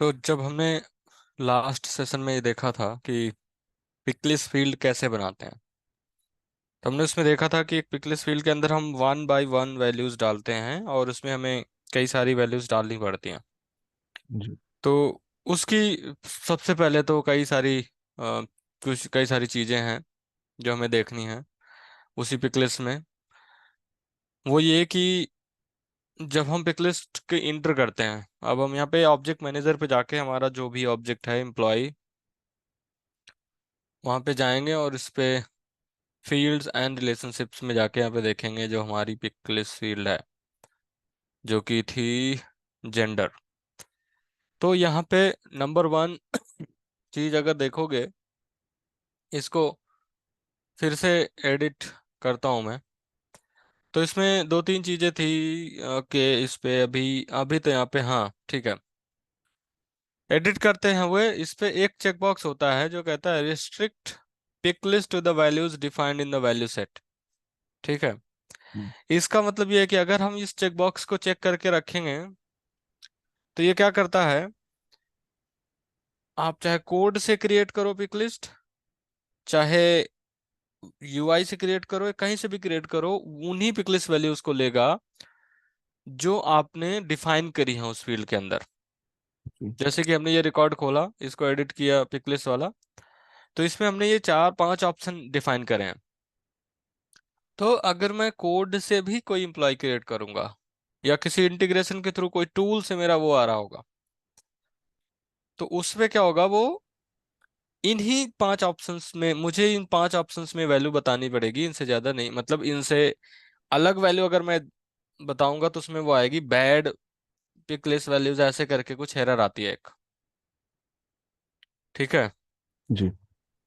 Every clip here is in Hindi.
तो जब हमने लास्ट सेशन में ये देखा था कि पिकलिस्ट फील्ड कैसे बनाते हैं, तो हमने उसमें देखा था कि एक पिकलिस्ट फील्ड के अंदर हम वन बाय वन वैल्यूज डालते हैं और उसमें हमें कई सारी वैल्यूज डालनी पड़ती हैं। जी। तो उसकी सबसे पहले तो कुछ कई सारी चीजें हैं जो हमें देखनी है उसी पिकलिस्ट में। वो ये कि जब हम पिकलिस्ट के इंटर करते हैं, अब हम यहाँ पे ऑब्जेक्ट मैनेजर पे जाके हमारा जो भी ऑब्जेक्ट है एम्प्लॉय, वहाँ पे जाएंगे और इस पे फील्ड्स एंड रिलेशनशिप्स में जाके यहाँ पे देखेंगे जो हमारी पिक लिस्ट फील्ड है जो कि थी जेंडर। तो यहाँ पे नंबर वन चीज अगर देखोगे, इसको फिर से एडिट करता हूँ मैं। तो इसमें दो तीन चीजें थी कि इस पे अभी अभी तो यहाँ पे हाँ ठीक है, एडिट करते हैं हुए इस पे एक चेकबॉक्स होता है जो कहता है restrict pick list to the values defined in the value set. ठीक है, हम्म। इसका मतलब ये है कि अगर हम इस चेकबॉक्स को चेक करके रखेंगे तो ये क्या करता है, आप चाहे कोड से क्रिएट करो पिक लिस्ट, चाहे यूआई से क्रिएट करो या कहीं से भी क्रिएट करो, उन्हीं पिक लिस्ट वैल्यूज को लेगा जो आपने डिफाइन करी है उस फील्ड के अंदर। जी। जैसे कि हमने ये रिकॉर्ड खोला, इसको एडिट किया पिक लिस्ट वाला, तो इसमें हमने ये चार पांच ऑप्शन डिफाइन करे हैं। तो अगर मैं कोड से भी कोई एम्प्लॉय क्रिएट करूंगा या किसी इंटीग्रेशन के थ्रू कोई टूल से मेरा वो आ रहा होगा, तो उसमें क्या होगा, वो इन्हीं पांच ऑप्शंस में मुझे इन पांच ऑप्शंस में वैल्यू बतानी पड़ेगी, इनसे ज्यादा नहीं। मतलब इनसे अलग वैल्यू अगर मैं बताऊंगा तो उसमें वो आएगी बैड पिक लिस्ट वैल्यूज ऐसे करके कुछ एरर आती है एक। ठीक है, जी।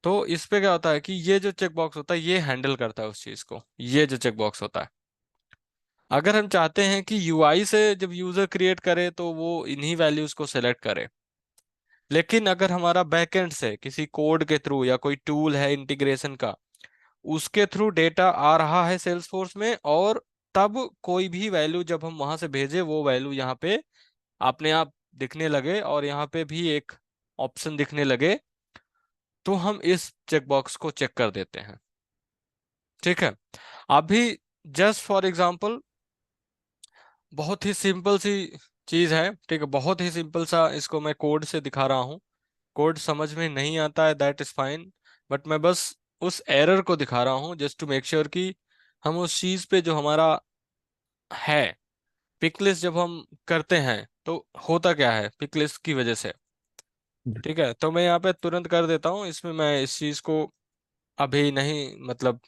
तो इस पे क्या होता है कि ये जो चेक बॉक्स होता है ये हैंडल करता है उस चीज को, ये जो चेक बॉक्स होता है। अगर हम चाहते हैं कि यूआई से जब यूजर क्रिएट करे तो वो इन्हीं वैल्यूज को सेलेक्ट करे, लेकिन अगर हमारा बैकएंड से किसी कोड के थ्रू या कोई टूल है इंटीग्रेशन का, उसके थ्रू डेटा आ रहा है सेल्सफोर्स में, और तब कोई भी वैल्यू जब हम वहां से भेजे वो वैल्यू यहाँ पे अपने आप दिखने लगे और यहाँ पे भी एक ऑप्शन दिखने लगे, तो हम इस चेकबॉक्स को चेक कर देते हैं। ठीक है, अभी जस्ट फॉर एग्जांपल बहुत ही सिंपल सी चीज है, ठीक है, बहुत ही सिंपल सा इसको मैं कोड से दिखा रहा हूँ। कोड समझ में नहीं आता है दैट इज फाइन, बट मैं बस उस एरर को दिखा रहा हूँ जस्ट टू मेक श्योर कि हम उस चीज पे जो हमारा है पिकलिस्ट जब हम करते हैं तो होता क्या है पिकलिस्ट की वजह से। जी। ठीक है, तो मैं यहाँ पे तुरंत कर देता हूँ, इसमें मैं इस चीज को अभी नहीं, मतलब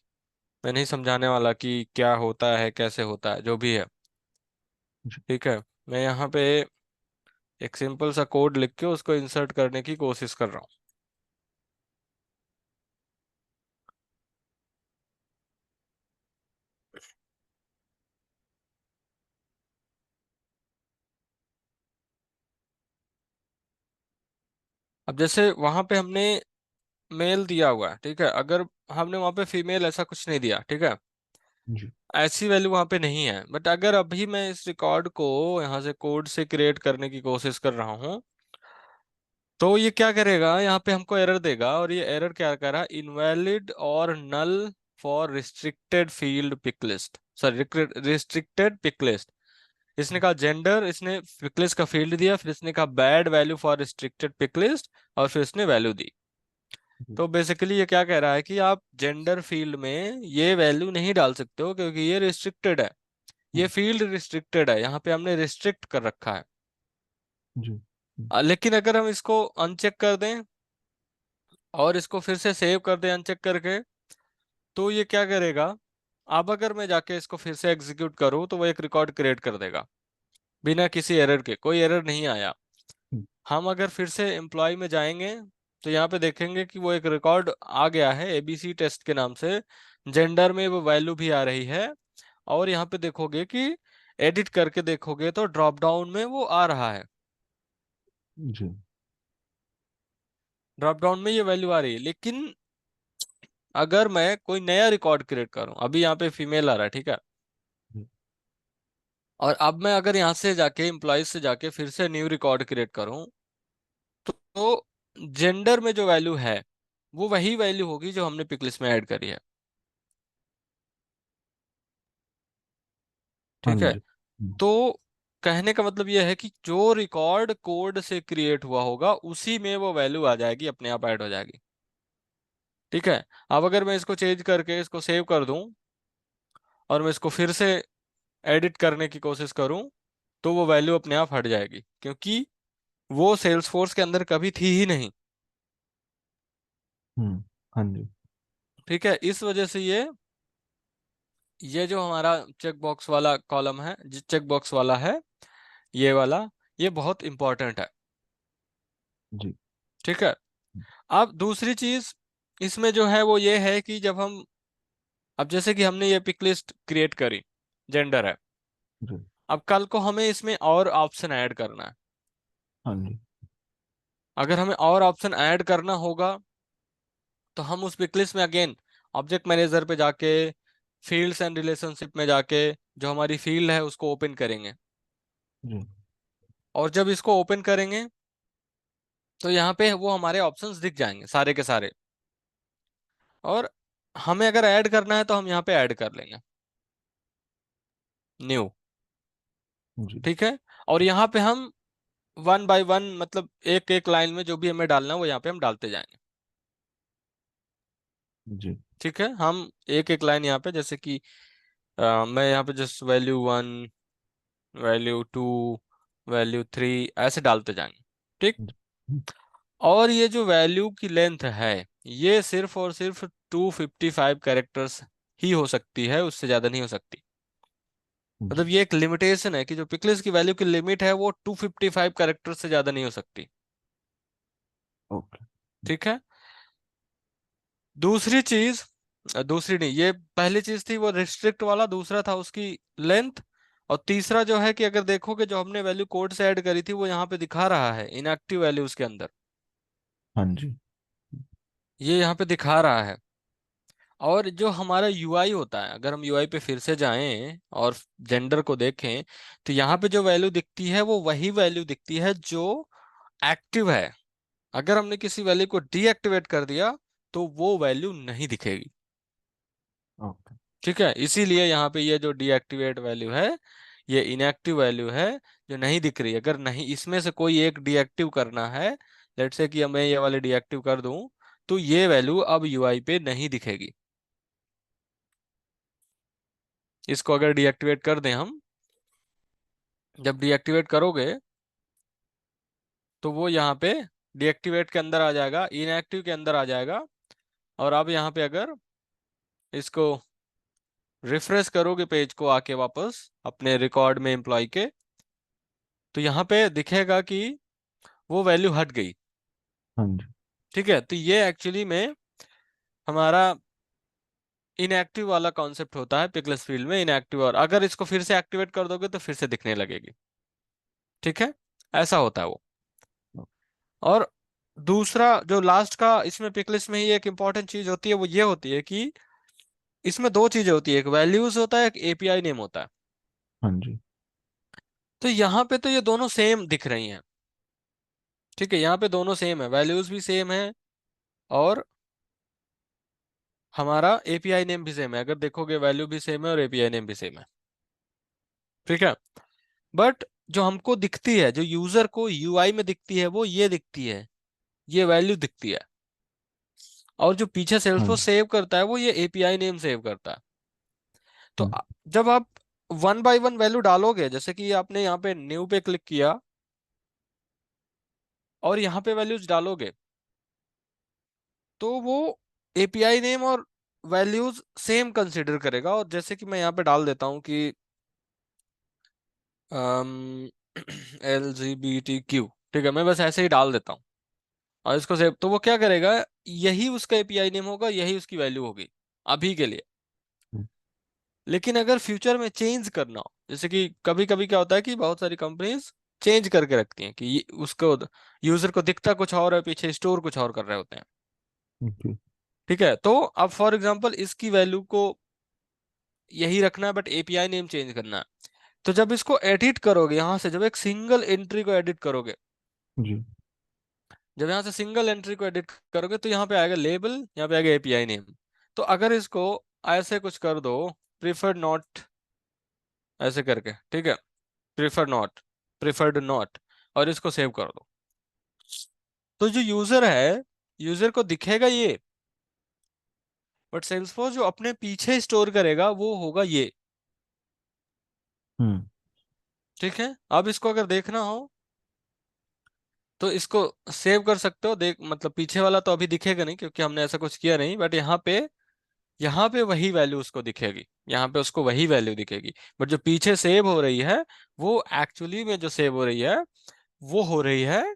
मैं नहीं समझाने वाला कि क्या होता है कैसे होता है जो भी है। जी। ठीक है, मैं यहाँ पे एक सिंपल सा कोड लिख के उसको इंसर्ट करने की कोशिश कर रहा हूँ। अब जैसे वहां पे हमने मेल दिया हुआ है, ठीक है, अगर हमने वहां पे फीमेल ऐसा कुछ नहीं दिया, ठीक है, जी। ऐसी वैल्यू वहां पे नहीं है, बट अगर अभी मैं इस रिकॉर्ड को यहाँ से कोड से क्रिएट करने की कोशिश कर रहा हूँ, तो ये क्या करेगा, यहाँ पे हमको एरर देगा, और ये एरर क्या कर रहा है, इनवैलिड और null for restricted field pick list, sorry restricted pick list. इसने कहा जेंडर, इसने पिक लिस्ट का फील्ड दिया, फिर इसने कहा bad value for restricted pick list, और फिर इसने वैल्यू दी। जी। तो बेसिकली ये क्या कह रहा है कि आप जेंडर फील्ड में ये वैल्यू नहीं डाल सकते हो क्योंकि ये रिस्ट्रिक्टेड है, ये हम्म। फील्ड रिस्ट्रिक्टेड है, यहाँ पे हमने रिस्ट्रिक्ट कर रखा है। जी। लेकिन अगर हम इसको अनचेक कर दें और इसको फिर से सेव कर दें अनचेक करके, तो ये क्या करेगा, अब अगर मैं जाके इसको फिर से एग्जीक्यूट करूँ तो वो एक रिकॉर्ड क्रिएट कर देगा बिना किसी एरर के, कोई एरर नहीं आया। हम्म। हम अगर फिर से एम्प्लॉय में जाएंगे तो यहाँ पे देखेंगे कि वो एक रिकॉर्ड आ गया है एबीसी टेस्ट के नाम से, जेंडर में वो वैल्यू भी आ रही है, और यहाँ पे देखोगे कि एडिट करके देखोगे तो ड्रॉप डाउन में वो आ रहा है, जी। ड्रॉप डाउन में ये वैल्यू आ रही है। लेकिन अगर मैं कोई नया रिकॉर्ड क्रिएट करूं, अभी यहाँ पे फीमेल आ रहा है, ठीक है, जी। और अब मैं अगर यहाँ से जाके एम्प्लॉय से जाके फिर से न्यू रिकॉर्ड क्रिएट करूं, तो जेंडर में जो वैल्यू है वो वही वैल्यू होगी जो हमने पिक लिस्ट में ऐड करी है। हाँ ठीक है। जी। तो कहने का मतलब यह है कि जो रिकॉर्ड कोड से क्रिएट हुआ होगा उसी में वो वैल्यू आ जाएगी, अपने आप ऐड हो जाएगी। ठीक है। अब अगर मैं इसको चेंज करके इसको सेव कर दूं और मैं इसको फिर से एडिट करने की कोशिश करूं, तो वो वैल्यू अपने आप हट जाएगी, क्योंकि वो सेल्स फोर्स के अंदर कभी थी ही नहीं। हाँ जी। ठीक है। इस वजह से ये जो हमारा चेक बॉक्स वाला कॉलम है, जो चेक बॉक्स वाला है, ये वाला, ये बहुत इंपॉर्टेंट है। जी। ठीक है। अब दूसरी चीज इसमें जो है वो ये है कि जब हम, अब जैसे कि हमने ये पिक लिस्ट क्रिएट करी, जेंडर है, जी। अब कल को हमें इसमें और ऑप्शन ऐड करना है। हाँ जी। अगर हमें और ऑप्शन ऐड करना होगा तो हम उस पिक लिस्ट में अगेन ऑब्जेक्ट मैनेजर पे जाके फील्ड्स एंड रिलेशनशिप में जाके जो हमारी फील्ड है उसको ओपन करेंगे। जी। और जब इसको ओपन करेंगे तो यहाँ पे वो हमारे ऑप्शंस दिख जाएंगे सारे के सारे। और हमें अगर ऐड करना है तो हम यहाँ पे ऐड कर लेंगे, न्यू। जी। ठीक है। और यहाँ पे हम वन बाय वन, मतलब एक एक लाइन में जो भी हमें डालना है वो यहाँ पे हम डालते जाएंगे। जी। ठीक है। हम एक एक लाइन यहाँ पे, जैसे कि मैं यहाँ पे जस्ट वैल्यू 1, वैल्यू 2, वैल्यू 3 ऐसे डालते जाएंगे। ठीक। जी। और ये जो वैल्यू की लेंथ है ये सिर्फ और सिर्फ 255 कैरेक्टर्स ही हो सकती है, उससे ज्यादा नहीं हो सकती। जी। मतलब ये एक लिमिटेशन है कि जो पिक्सेल्स की वैल्यू की लिमिट है वो 255 कैरेक्टर से ज्यादा नहीं हो सकती। ओके। ठीक है। दूसरी चीज, दूसरी नहीं, ये पहली चीज थी वो रिस्ट्रिक्ट वाला, दूसरा था उसकी लेंथ। और तीसरा जो है कि अगर देखोगे जो हमने वैल्यू कोड से ऐड करी थी वो यहाँ पे दिखा रहा है इनएक्टिव वैल्यूज के अंदर, हाँ जी। ये यहाँ पे दिखा रहा है। और जो हमारा यूआई होता है, अगर हम यूआई पे फिर से जाएं और जेंडर को देखें, तो यहाँ पे जो वैल्यू दिखती है वो वही वैल्यू दिखती है जो एक्टिव है। अगर हमने किसी वैल्यू को डीएक्टिवेट कर दिया तो वो वैल्यू नहीं दिखेगी। ओके। ठीक है। इसीलिए यहाँ पे ये जो डीएक्टिवेट वैल्यू है ये इनएक्टिव वैल्यू है जो नहीं दिख रही। अगर नहीं इसमें से कोई एक डीएक्टिव करना है, लेट्स से कि मैं ये वाले डीएक्टिव कर दूं, तो ये वैल्यू अब यूआई पे नहीं दिखेगी। इसको अगर डीएक्टिवेट कर दें हम, जब डीएक्टिवेट करोगे तो वो यहाँ पे डीएक्टिवेट के अंदर आ जाएगा, इनएक्टिव के अंदर आ जाएगा। और अब यहाँ पे अगर इसको रिफ्रेश करोगे पेज को आके वापस अपने रिकॉर्ड में एम्प्लॉय के, तो यहाँ पे दिखेगा कि वो वैल्यू हट गई। हाँ जी। ठीक है। तो ये एक्चुअली में हमारा इनएक्टिव वाला कॉन्सेप्ट होता है पिकलेस फील्ड में, इनएक्टिव। और अगर इसको फिर से एक्टिवेट कर दोगे तो फिर से दिखने लगेगी। ठीक है। ऐसा होता है वो। और दूसरा जो लास्ट का इसमें पिकलिस्ट में ही एक इंपॉर्टेंट चीज होती है वो ये होती है कि इसमें दो चीजें होती है, एक वैल्यूज होता है, एक एपीआई नेम होता है। हाँ जी। तो यहाँ पे तो ये दोनों सेम दिख रही हैं। ठीक है। यहाँ पे दोनों सेम है, वैल्यूज भी सेम है और हमारा एपीआई नेम भी सेम है। अगर देखोगे वैल्यू भी सेम है और एपीआई नेम भी सेम है। ठीक है। बट जो हमको दिखती है, जो यूजर को यूआई में दिखती है वो ये दिखती है, ये वैल्यू दिखती है। और जो पीछे हाँ सेल्सफोर्स जी। सेव करता है वो ये एपीआई नेम सेव करता है। तो हम्म। जब आप वन बाय वन वैल्यू डालोगे, जैसे कि आपने यहाँ पे न्यू पे क्लिक किया और यहाँ पे वैल्यूज डालोगे, तो वो एपीआई नेम और वैल्यूज सेम कंसीडर करेगा। और जैसे कि मैं यहाँ पे डाल देता हूँ कि LGBTQ, ठीक है, मैं बस ऐसे ही डाल देता हूँ और इसको सेव, तो वो क्या करेगा, यही उसका एपीआई नेम होगा, यही उसकी वैल्यू होगी अभी के लिए। हम्म। लेकिन अगर फ्यूचर में चेंज करना हो, जैसे कि कभी कभी क्या होता है कि बहुत सारी कंपनीज चेंज करके रखती हैं कि उसको यूजर को दिखता कुछ और है, पीछे स्टोर कुछ और कर रहे होते हैं। ओके। ठीक है। तो अब फॉर एग्जांपल इसकी वैल्यू को यही रखना है बट एपीआई नेम चेंज करना है। तो जब इसको एडिट करोगे, यहां से जब एक सिंगल एंट्री को एडिट करोगे, जी। जब यहाँ से सिंगल एंट्री को एडिट करोगे तो यहाँ पे आएगा लेबल, यहाँ पे आएगा एपीआई नेम। तो अगर इसको ऐसे कुछ कर दो, प्रिफर्ड नॉट ऐसे करके, ठीक है, प्रिफर्ड नॉट, और इसको सेव कर दो, तो जो यूजर है, यूजर को दिखेगा ये, बट सेल्सफोर्स जो अपने पीछे स्टोर करेगा वो होगा ये। हम्म। ठीक है, अब इसको अगर देखना हो तो इसको सेव कर सकते हो, देख मतलब पीछे वाला तो अभी दिखेगा नहीं क्योंकि हमने ऐसा कुछ किया नहीं, बट यहाँ पे वही वैल्यू उसको दिखेगी, यहाँ पे उसको वही वैल्यू दिखेगी। बट जो पीछे सेव हो रही है, वो एक्चुअली में जो सेव हो रही है, वो हो रही है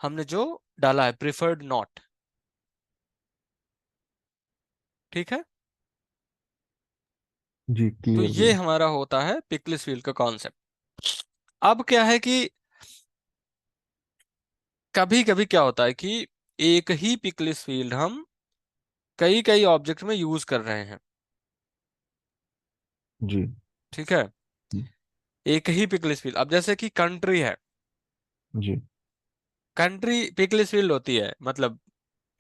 हमने जो डाला है प्रिफर्ड नॉट। ठीक है, जी, तो क्लियर ये भैया। हमारा होता है पिकलिस फील्ड का कॉन्सेप्ट। अब क्या है कि कभी कभी क्या होता है कि एक ही पिकलिस फील्ड हम कई कई ऑब्जेक्ट में यूज कर रहे हैं। जी। ठीक है, हम्म, एक ही पिकलिस फील्ड, अब जैसे कि कंट्री है, जी। कंट्री पिकलिस फील्ड होती है, मतलब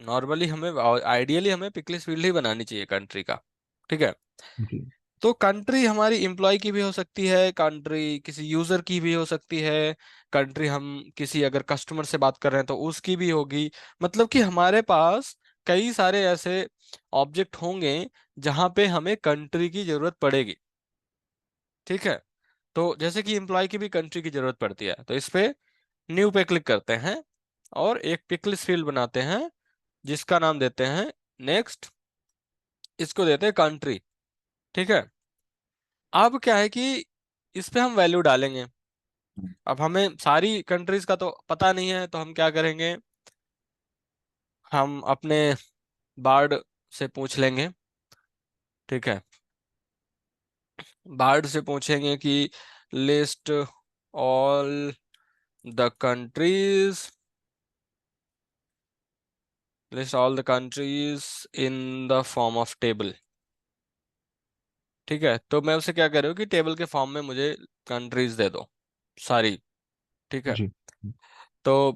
नॉर्मली हमें, आइडियली हमें पिकलिस फील्ड ही बनानी चाहिए कंट्री का। ठीक है, जी। तो कंट्री हमारी एम्प्लॉय की भी हो सकती है, कंट्री किसी यूजर की भी हो सकती है, कंट्री हम किसी अगर कस्टमर से बात कर रहे हैं तो उसकी भी होगी। मतलब कि हमारे पास कई सारे ऐसे ऑब्जेक्ट होंगे जहां पे हमें कंट्री की जरूरत पड़ेगी। ठीक है, तो जैसे कि एम्प्लॉय की भी कंट्री की जरूरत पड़ती है, तो इस पे न्यू पे क्लिक करते हैं और एक पिकलिस फील्ड बनाते हैं जिसका नाम देते हैं नेक्स्ट, इसको देते हैं कंट्री। ठीक है, अब क्या है कि इस पे हम वैल्यू डालेंगे। अब हमें सारी कंट्रीज का तो पता नहीं है, तो हम क्या करेंगे, हम अपने बार्ड से पूछ लेंगे। ठीक है, बार्ड से पूछेंगे कि list all the countries, list all the countries in the form of table. ठीक है, तो मैं उसे क्या कर रहा हूँ कि टेबल के फॉर्म में मुझे कंट्रीज दे दो सारी। ठीक है, जी। तो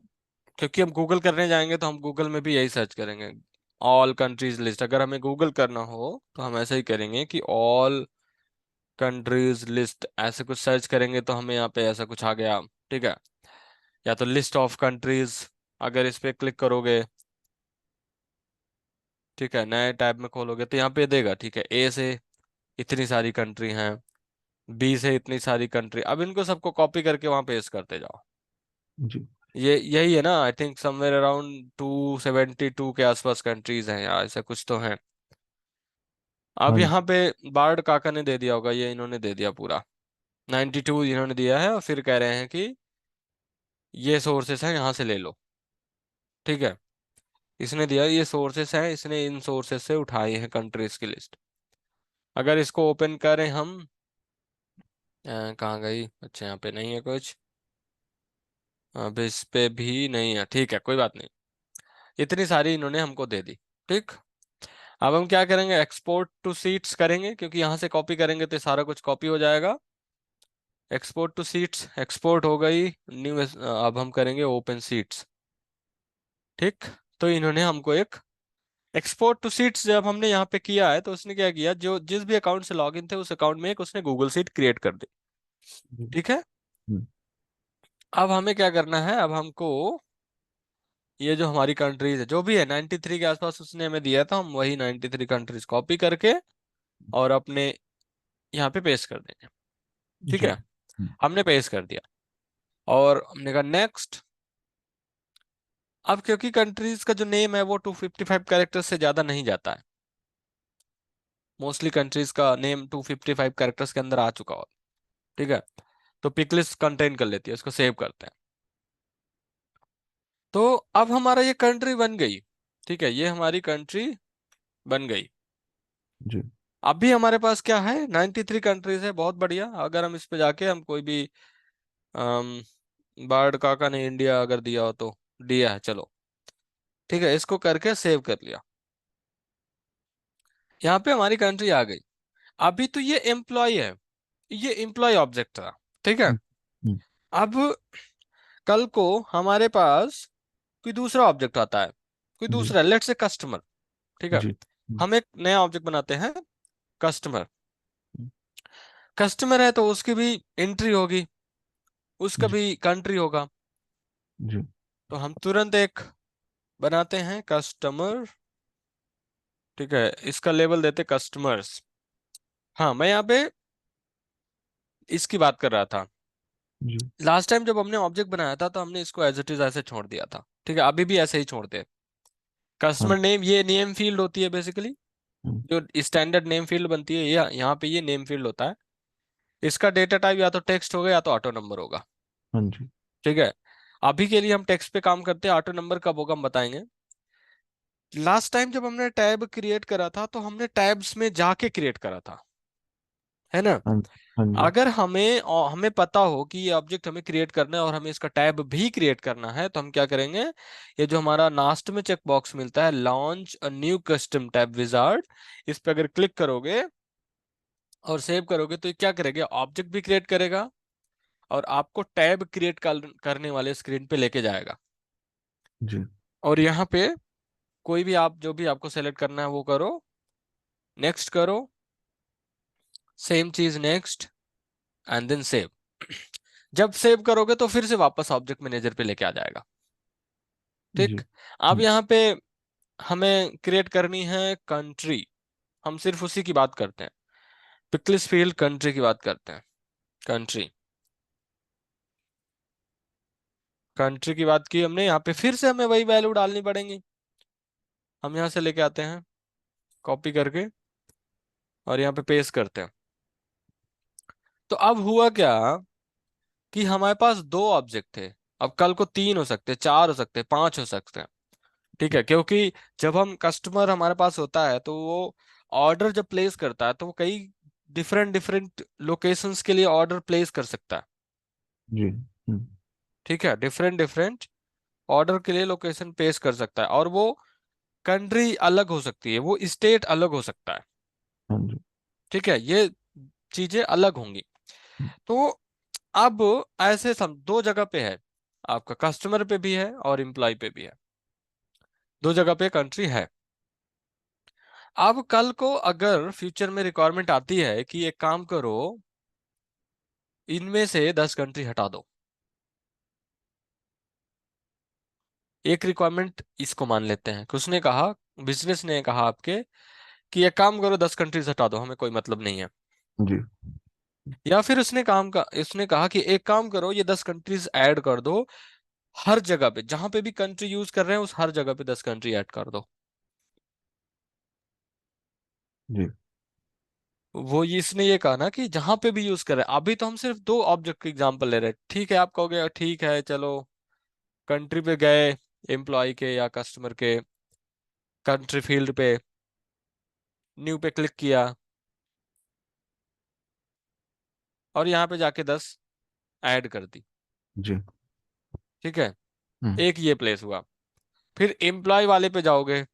क्योंकि हम गूगल करने जाएंगे तो हम गूगल में भी यही सर्च करेंगे, ऑल कंट्रीज लिस्ट। अगर हमें गूगल करना हो तो हम ऐसे ही करेंगे कि ऑल कंट्रीज लिस्ट, ऐसे कुछ सर्च करेंगे तो हमें यहाँ पे ऐसा कुछ आ गया। ठीक है, या तो लिस्ट ऑफ कंट्रीज, अगर इस पे क्लिक करोगे, ठीक है, नए टैब में खोलोगे तो यहाँ पे देगा। ठीक है, ए से इतनी सारी कंट्री हैं, बी से इतनी सारी कंट्री, अब इनको सबको कॉपी करके वहां पेस्ट करते जाओ। जी। ये यही है ना, आई थिंक समवेयर अराउंड 272 के आसपास कंट्रीज हैं या ऐसा कुछ तो है। अब हाँ जी। यहाँ पे बार्ड काका ने दे दिया होगा, ये इन्होंने दे दिया पूरा 92 इन्होंने दिया है, और फिर कह रहे हैं कि ये सोर्सेस हैं यहाँ से ले लो। ठीक है, इसने दिया ये सोर्सेस हैं, इसने इन सोर्सेस से उठाई है कंट्रीज की लिस्ट। अगर इसको ओपन करें हम, कहाँ गई, अच्छा यहाँ पे नहीं है कुछ, अब इस पे भी नहीं है। ठीक है, कोई बात नहीं, इतनी सारी इन्होंने हमको दे दी। ठीक, अब हम क्या करेंगे, एक्सपोर्ट टू सीट्स करेंगे, क्योंकि यहाँ से कॉपी करेंगे तो सारा कुछ कॉपी हो जाएगा। एक्सपोर्ट टू सीट्स, एक्सपोर्ट हो गई, न्यू, अब हम करेंगे ओपन सीट्स। ठीक, तो इन्होंने हमको एक एक्सपोर्ट टू सीट्स जब हमने यहाँ पे किया है तो उसने क्या किया, जो जिस भी अकाउंट से लॉगिन थे उस अकाउंट में एक उसने गूगल सीट क्रिएट कर दी। जी। ठीक है, हम्म, अब हमें क्या करना है, अब हमको ये जो हमारी कंट्रीज है जो भी है 93 के आसपास उसने हमें दिया था, हम वही 93 कंट्रीज कॉपी करके और अपने यहाँ पे पेस्ट कर देंगे। ठीक जी। है, हमने पेस्ट कर दिया और हमने कहा नेक्स्ट। अब क्योंकि कंट्रीज का जो नेम है वो 255 कैरेक्टर्स से ज्यादा नहीं जाता है, मोस्टली कंट्रीज का नेम 255 कैरेक्टर्स के अंदर आ चुका हो। ठीक है, तो पिकलिस्ट कंटेन कर लेती है, उसको सेव करते हैं। तो अब हमारा ये कंट्री बन गई। ठीक है, ये हमारी कंट्री बन गई। जी। अभी हमारे पास क्या है, 93 कंट्रीज है, बहुत बढ़िया। अगर हम इस पे जाके हम कोई भी बार्ड काका ने इंडिया अगर दिया हो तो दिया है, चलो ठीक है, इसको करके सेव कर लिया। यहाँ पे हमारी कंट्री आ गई। अभी तो ये एम्प्लॉय है, ये एम्प्लॉय ऑब्जेक्ट था। ठीक है, हम्म, हम्म, अब कल को हमारे पास कोई दूसरा ऑब्जेक्ट आता है, कोई जी। दूसरा, लेट्स से कस्टमर। ठीक है, जी। हम एक नया ऑब्जेक्ट बनाते हैं, कस्टमर। कस्टमर है तो उसकी भी एंट्री होगी, उसका जी। भी कंट्री होगा। जी। तो हम तुरंत एक बनाते हैं कस्टमर। ठीक है, इसका लेबल देते कस्टमर्स। हाँ, मैं यहाँ पे इसकी बात कर रहा था। जी। लास्ट टाइम जब हमने ऑब्जेक्ट बनाया था तो हमने इसको एज इट इज ऐसे छोड़ दिया था। ठीक है, अभी भी ऐसे ही छोड़ते हैं। हाँ। कस्टमर नेम, ये नेम फील्ड होती है बेसिकली, हम्म, जो स्टैंडर्ड नेम फील्ड बनती है, ये यहाँ पे ये नेम फील्ड होता है। इसका डेटा टाइप या तो टेक्स्ट होगा या तो ऑटो नंबर होगा। हाँ जी। ठीक है, अभी के लिए हम टेक्स्ट पे काम करते हैं, ऑटो नंबर कब होगा हम बताएंगे। लास्ट टाइम जब हमने टैब क्रिएट करा था तो हमने टैब्स में जाके क्रिएट करा था, है ना। हाँ। हाँ जी। अगर हमें पता हो कि ये ऑब्जेक्ट हमें क्रिएट करना है और हमें इसका टैब भी क्रिएट करना है, तो हम क्या करेंगे, ये जो हमारा लास्ट में चेक बॉक्स मिलता है, launch a new custom tab wizard, इस पे अगर क्लिक करोगे और सेव करोगे तो ये क्या करेगा, ऑब्जेक्ट भी क्रिएट करेगा और आपको टैब क्रिएट करने वाले स्क्रीन पे लेके जाएगा। जी। और यहाँ पे कोई भी आप जो भी आपको सेलेक्ट करना है वो करो, नेक्स्ट करो, सेम चीज नेक्स्ट, एंड देन सेव। जब सेव करोगे तो फिर से वापस ऑब्जेक्ट मैनेजर पे लेके आ जाएगा। जी। ठीक, अब हम्म, यहाँ पे हमें क्रिएट करनी है कंट्री, हम सिर्फ उसी की बात करते हैं, पिक्लिस फील्ड कंट्री की बात करते हैं। कंट्री, कंट्री की बात की हमने, यहाँ पे फिर से हमें वही वैल्यू डालनी पड़ेंगी। हम यहाँ से लेके आते हैं कॉपी करके और यहाँ पे पेस्ट करते हैं। तो अब हुआ क्या कि हमारे पास दो ऑब्जेक्ट थे, अब कल को तीन हो सकते, चार हो सकते, पांच हो सकते हैं। ठीक है, क्योंकि जब हम कस्टमर हमारे पास होता है तो वो ऑर्डर जब प्लेस करता है तो वो कई डिफरेंट डिफरेंट लोकेशंस के लिए ऑर्डर प्लेस कर सकता है। जी। ठीक है, डिफरेंट डिफरेंट ऑर्डर के लिए लोकेशन प्लेस कर सकता है, और वो कंट्री अलग हो सकती है, वो स्टेट अलग हो सकता है। हाँ जी। ठीक है, ये चीजें अलग होंगी। हम्म, तो अब ऐसे सम दो जगह पे है, आपका कस्टमर पे भी है और एम्प्लॉय पे भी है, दो जगह पे कंट्री है। अब कल को अगर फ्यूचर में रिक्वायरमेंट आती है कि एक काम करो, इनमें से 10 कंट्री हटा दो, एक रिक्वायरमेंट इसको मान लेते हैं कि उसने कहा, बिजनेस ने कहा आपके कि एक काम करो 10 कंट्रीज हटा दो, हमें कोई मतलब नहीं है। जी। या फिर उसने कहा कि एक काम करो, ये 10 कंट्रीज ऐड कर दो, हर जगह पे जहां पे भी कंट्री यूज कर रहे हैं उस हर जगह पे 10 कंट्री ऐड कर दो। जी। वो इसने ये कहा ना कि जहां पे भी यूज कर रहे हैं, अभी तो हम सिर्फ दो ऑब्जेक्ट के एग्जांपल ले रहे हैं। ठीक है, आप कहोगे ठीक है चलो, कंट्री पे गए, एम्प्लॉय के या कस्टमर के, कंट्री फील्ड पे न्यू पे क्लिक किया और यहाँ पे जाके 10 ऐड कर दी। जी। ठीक है, हम्म, एक ये प्लेस हुआ। फिर एम्प्लॉय वाले पे जाओगे,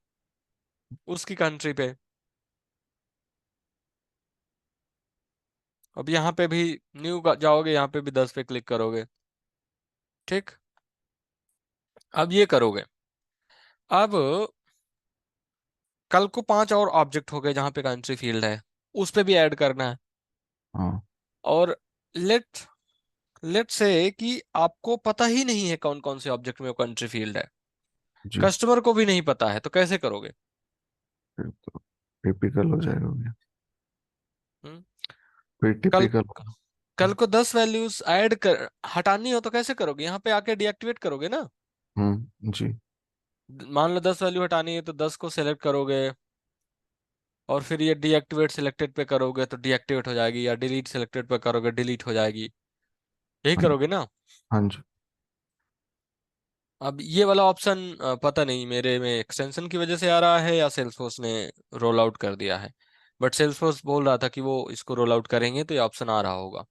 उसकी कंट्री पे, अब यहाँ पे भी न्यू जाओगे, यहाँ पे भी 10 पे क्लिक करोगे। ठीक, अब ये करोगे। अब कल को पांच और ऑब्जेक्ट हो गए जहां पे कंट्री फील्ड है, उस पे भी ऐड करना है। हाँ। और लेट लेट से कि आपको पता ही नहीं है कौन कौन से ऑब्जेक्ट में वो कंट्री फील्ड है, जी। कस्टमर को भी नहीं पता है, तो कैसे करोगे। फिर तो टिपिकल हो जाएगा भैया। हम्म? फिर कल टिपिकल। कल को 10 वैल्यूज ऐड कर हटानी हो तो कैसे करोगे, यहाँ पे आके डीएक्टिवेट करोगे ना। जी। मान लो 10 वैल्यू हटानी है तो 10 को सेलेक्ट करोगे और फिर ये डीएक्टिवेट सिलेक्टेड पे करोगे तो डीएक्टिवेट हो जाएगी, या डिलीट सिलेक्टेड पे करोगे डिलीट हो जाएगी। यही हाँ। करोगे ना। हाँ जी। अब ये वाला ऑप्शन पता नहीं मेरे में एक्सटेंशन की वजह से आ रहा है या सेल्सफोर्स ने रोल आउट कर दिया है, बट सेल्सफोर्स बोल रहा था कि वो इसको रोल आउट करेंगे तो ये ऑप्शन आ रहा होगा।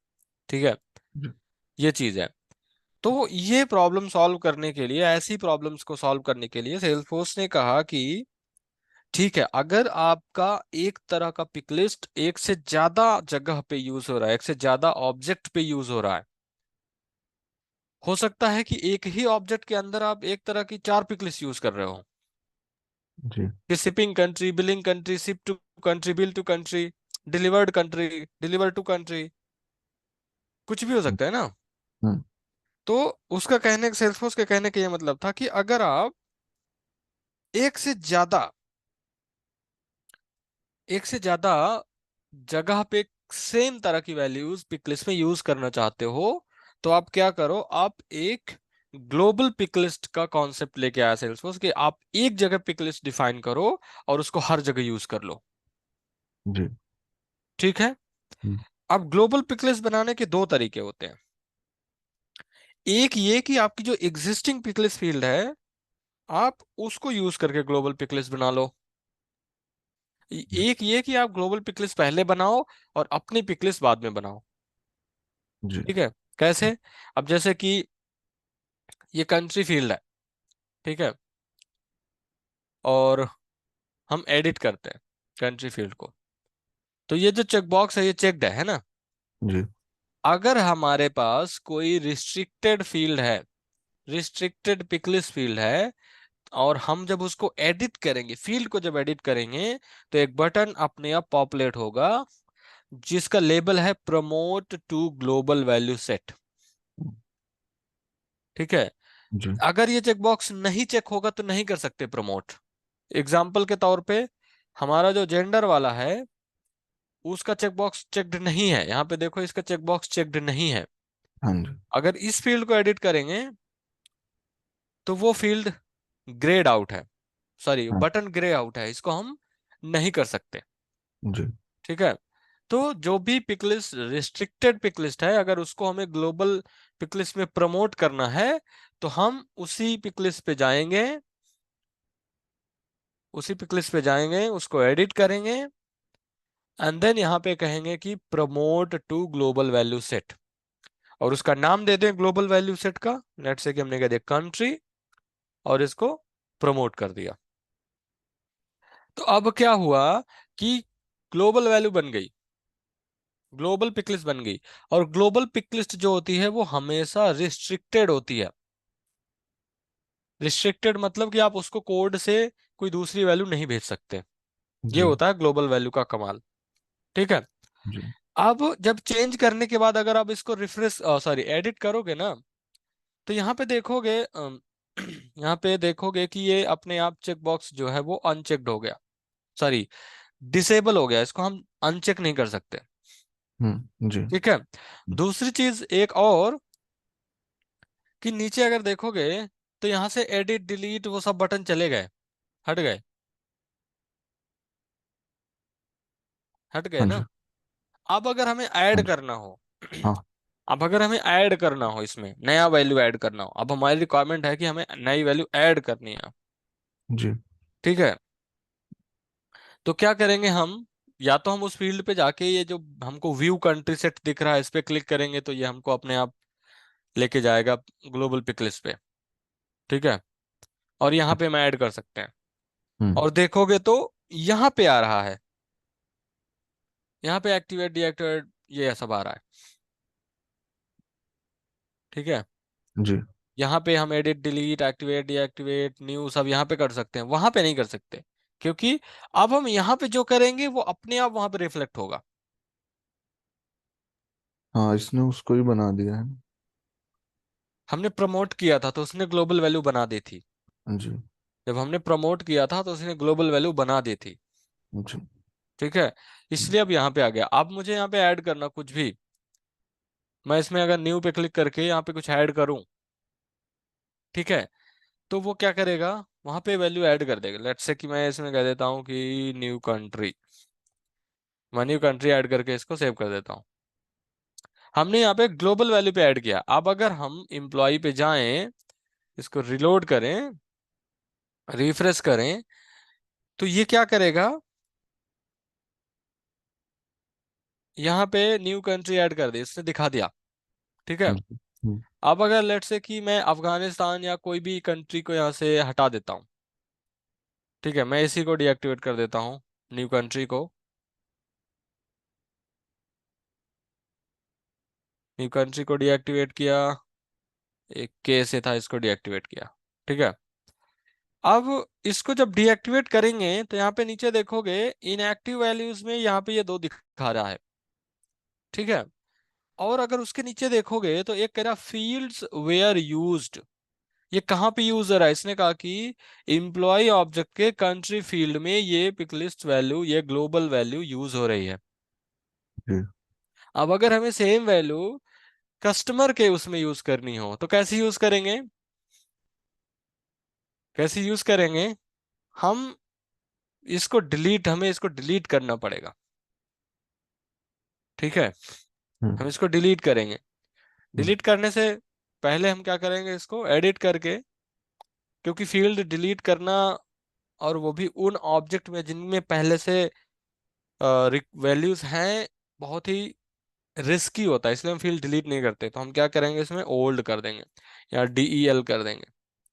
ठीक है, जी। ये चीज है। तो ये प्रॉब्लम सॉल्व करने के लिए, ऐसी प्रॉब्लम्स को सॉल्व करने के लिए सेल्सफोर्स ने कहा कि ठीक है, अगर आपका एक तरह का पिक लिस्ट एक से ज्यादा जगह पे यूज हो रहा है, एक से ज्यादा ऑब्जेक्ट पे यूज हो रहा है, हो सकता है कि एक ही ऑब्जेक्ट के अंदर आप एक तरह की 4 पिक लिस्ट यूज कर रहे हो, जी। कि shipping country, billing country, ship to country, bill to country, delivered country, deliver to country, कुछ भी हो हम्म। सकता है ना। हम्म। तो उसका कहने सेल्सफोर्स के कहने का ये मतलब था कि अगर आप एक से ज्यादा एक से ज्यादा जगह पे सेम तरह की वैल्यूज पिकलिस्ट में यूज करना चाहते हो, तो आप क्या करो, आप एक ग्लोबल पिकलिस्ट का कॉन्सेप्ट लेके आया सेल्सफोर्स, कि आप एक जगह पिकलिस्ट डिफाइन करो और उसको हर जगह यूज कर लो। जी। ठीक है। हम्म। अब ग्लोबल पिकलिस्ट बनाने के दो तरीके होते हैं। एक ये कि आपकी जो एग्जिस्टिंग पिकलिस्ट फील्ड है, आप उसको यूज करके ग्लोबल पिकलिस्ट बना लो। एक ये कि आप ग्लोबल पिकलिस्ट पहले बनाओ और अपनी पिकलिस्ट बाद में बनाओ। जी। ठीक है। कैसे? अब जैसे कि ये कंट्री फील्ड है, ठीक है, और हम एडिट करते हैं कंट्री फील्ड को, तो ये जो चेक बॉक्स है ये चेक्ड है ना। जी। अगर हमारे पास कोई रिस्ट्रिक्टेड फील्ड है, रिस्ट्रिक्टेड पिकलिस्ट फील्ड है, और हम जब उसको एडिट करेंगे, फील्ड को जब एडिट करेंगे, तो एक बटन अपने आप पॉपुलेट होगा जिसका लेबल है promote to global value set. ठीक है। जी। अगर ये चेकबॉक्स नहीं चेक होगा तो नहीं कर सकते प्रमोट। एग्जाम्पल के तौर पे, हमारा जो जेंडर वाला है उसका चेकबॉक्स चेक्ड नहीं है, यहाँ पे देखो इसका चेकबॉक्स चेक्ड नहीं है। हाँ जी। अगर इस फील्ड को एडिट करेंगे तो वो फील्ड ग्रेड आउट है, सॉरी हाँ बटन ग्रे आउट है, इसको हम नहीं कर सकते। जी। ठीक है। तो जो भी पिकलिस्ट रिस्ट्रिक्टेड पिकलिस्ट है, अगर उसको हमें ग्लोबल पिकलिस्ट में प्रमोट करना है, तो हम उसी पिकलिस्ट पे जाएंगे, उसी पिकलिस्ट पे जाएंगे, उसको एडिट करेंगे, एंड देन यहाँ पे कहेंगे कि promote to global value set, और उसका नाम दे दें ग्लोबल वैल्यू सेट का। लेट्स से कि हमने कह दिया कंट्री, और इसको प्रमोट कर दिया। तो अब क्या हुआ कि ग्लोबल वैल्यू बन गई, ग्लोबल पिकलिस्ट बन गई। और ग्लोबल पिकलिस्ट जो होती है वो हमेशा रिस्ट्रिक्टेड होती है। रिस्ट्रिक्टेड मतलब कि आप उसको कोड से कोई दूसरी वैल्यू नहीं भेज सकते। ये जी। होता है ग्लोबल वैल्यू का कमाल। ठीक है। जी। अब जब चेंज करने के बाद अगर आप इसको रिफ्रेश, सॉरी एडिट करोगे ना, तो यहाँ पे देखोगे यहाँ पे देखोगे कि ये अपने आप चेक बॉक्स जो है वो अनचेक्ड हो गया, सॉरी डिसेबल हो गया, इसको हम अनचेक नहीं कर सकते। जी। ठीक है। दूसरी चीज एक और, कि नीचे अगर देखोगे तो यहाँ से एडिट डिलीट वो सब बटन चले गए, हट गए, हट गए हाँ ना। जी। अब अगर हमें हाँ ऐड जी। करना हो, हाँ। अब अगर हमें ऐड करना हो, इसमें नया वैल्यू ऐड करना हो, अब हमारी रिक्वायरमेंट है कि हमें नई वैल्यू ऐड करनी है। जी। ठीक है। तो क्या करेंगे हम, या तो हम उस फील्ड पे जाके ये जो हमको व्यू कंट्री सेट दिख रहा है इस पे क्लिक करेंगे, तो ये हमको अपने आप लेके जाएगा ग्लोबल पिक लिस्ट पे। ठीक है। और यहाँ पे हम ऐड कर सकते हैं, हम्म। और देखोगे तो यहाँ पे आ रहा है, यहाँ पे एक्टिवेट डीएक्टिवेट ये सब आ रहा है। ठीक है। जी। यहाँ पे हम edit delete activate deactivate new सब यहाँ पे कर सकते हैं, वहां पे नहीं कर सकते, क्योंकि अब हम यहाँ पे जो करेंगे वो अपने आप वहां पे रिफ्लेक्ट होगा। हाँ, इसने उसको ही बना दिया है। हमने प्रमोट किया था तो उसने ग्लोबल वैल्यू बना दी थी, जी। जब हमने प्रमोट किया था तो उसने ग्लोबल वैल्यू बना दी थी। जी। ठीक है। इसलिए अब यहाँ पे आ गया। अब मुझे यहाँ पे ऐड करना कुछ भी, मैं इसमें अगर न्यू पे क्लिक करके यहाँ पे कुछ ऐड करूँ, ठीक है, तो वो क्या करेगा, वहां पे वैल्यू ऐड कर देगा। लेट्स से कि मैं इसमें कह देता हूँ कि न्यू कंट्री, मैं न्यू कंट्री ऐड करके इसको सेव कर देता हूँ। हमने यहाँ पे ग्लोबल वैल्यू पे ऐड किया। अब अगर हम एम्प्लॉय पे जाएं, इसको रिलोड करें, रिफ्रेश करें, तो ये क्या करेगा, यहाँ पे न्यू कंट्री ऐड कर दी, इसने दिखा दिया। ठीक है। जी। अब अगर लेट से कि मैं अफगानिस्तान या कोई भी कंट्री को यहाँ से हटा देता हूँ, ठीक है, मैं इसी को डीएक्टिवेट कर देता हूँ, न्यू कंट्री को, न्यू कंट्री को डीएक्टिवेट किया, एक के से था, इसको डीएक्टिवेट किया। ठीक है। अब इसको जब डीएक्टिवेट करेंगे तो यहाँ पे नीचे देखोगे इनएक्टिव वैल्यूज में यहाँ पे ये दो दिखा रहा है। ठीक है। और अगर उसके नीचे देखोगे तो एक कह रहा फील्ड्स वेयर यूज्ड। ये कहाँ पे यूज हो रहा है? इसने कहा कि एम्प्लॉय ऑब्जेक्ट के कंट्री फील्ड में ये पिकलिस्ट वैल्यू, ये ग्लोबल वैल्यू यूज हो रही है। जी। अब अगर हमें सेम वैल्यू कस्टमर के उसमें यूज करनी हो तो कैसे यूज करेंगे? कैसे यूज करेंगे? हम हमें इसको डिलीट करना पड़ेगा। ठीक है। हम्म। हम इसको डिलीट करेंगे। हम्म। डिलीट करने से पहले हम क्या करेंगे, इसको एडिट करके, क्योंकि फील्ड डिलीट करना और वो भी उन ऑब्जेक्ट में जिनमें पहले से वैल्यूज हैं, बहुत ही रिस्की होता है, इसलिए हम फील्ड डिलीट नहीं करते। तो हम क्या करेंगे, इसमें ओल्ड कर देंगे या DEL कर देंगे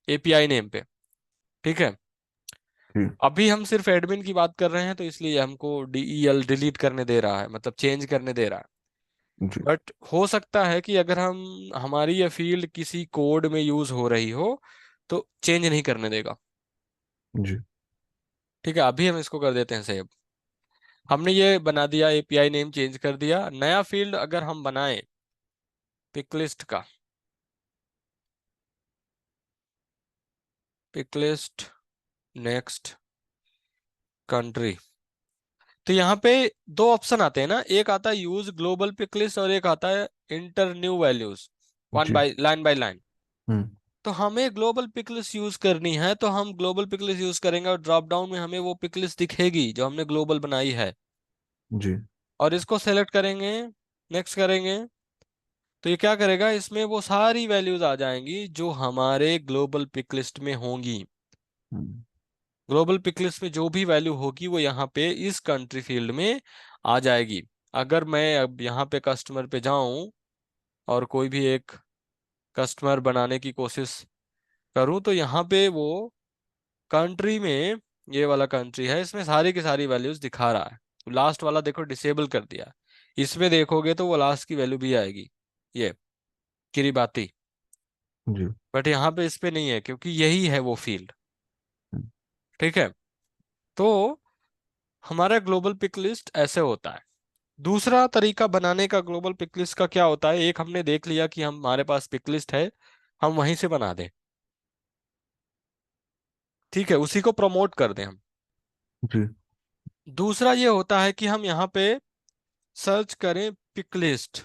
एपीआई नेम पे। ठीक है। जी। अभी हम सिर्फ एडमिन की बात कर रहे हैं तो इसलिए हमको DEL डिलीट करने दे रहा है, मतलब चेंज करने दे रहा है। जी। बट हो सकता है कि अगर हम हमारी ये फील्ड किसी कोड में यूज हो रही हो तो चेंज नहीं करने देगा। जी। ठीक है। अभी हम इसको कर देते हैं सेव। हमने ये बना दिया, एपीआई नेम चेंज कर दिया। नया फील्ड अगर हम बनाएं पिकलिस्ट का, पिकलिस्ट नेक्स्ट कंट्री, तो यहाँ पे दो ऑप्शन आते हैं ना, एक आता है यूज ग्लोबल पिकलिस्ट और एक आता है इंटर न्यू वैल्यूज, वन जी। By line. हम्म। तो हमें ग्लोबल पिकलिस्ट यूज करनी है तो हम ग्लोबल पिकलिस्ट यूज करेंगे और ड्रॉप डाउन में हमें वो पिकलिस्ट दिखेगी जो हमने ग्लोबल बनाई है। जी। और इसको सेलेक्ट करेंगे, नेक्स्ट करेंगे, तो ये क्या करेगा, इसमें वो सारी वैल्यूज आ जाएंगी जो हमारे ग्लोबल पिक लिस्ट में होंगी। हम्म। ग्लोबल पिक लिस्ट में जो भी वैल्यू होगी वो यहाँ पे इस कंट्री फील्ड में आ जाएगी। अगर मैं अब यहाँ पे कस्टमर पे जाऊं और कोई भी एक कस्टमर बनाने की कोशिश करूं तो यहाँ पे वो कंट्री में, ये वाला कंट्री है, इसमें सारी की सारी वैल्यूज दिखा रहा है। लास्ट वाला देखो डिसेबल कर दिया। इसमें देखोगे तो वो लास्ट की वैल्यू भी आएगी, ये किरीबाती। जी। बट यहाँ पे इस पे नहीं है क्योंकि यही है वो फील्ड। हम्म। ठीक है। तो हमारा ग्लोबल पिक लिस्ट ऐसे होता है। दूसरा तरीका बनाने का ग्लोबल पिक लिस्ट का क्या होता है, एक हमने देख लिया कि हमारे पास पिक लिस्ट है, हम वहीं से बना दें। ठीक है, उसी को प्रमोट कर दें हम। जी। दूसरा ये होता है कि हम यहाँ पे सर्च करें पिक लिस्ट,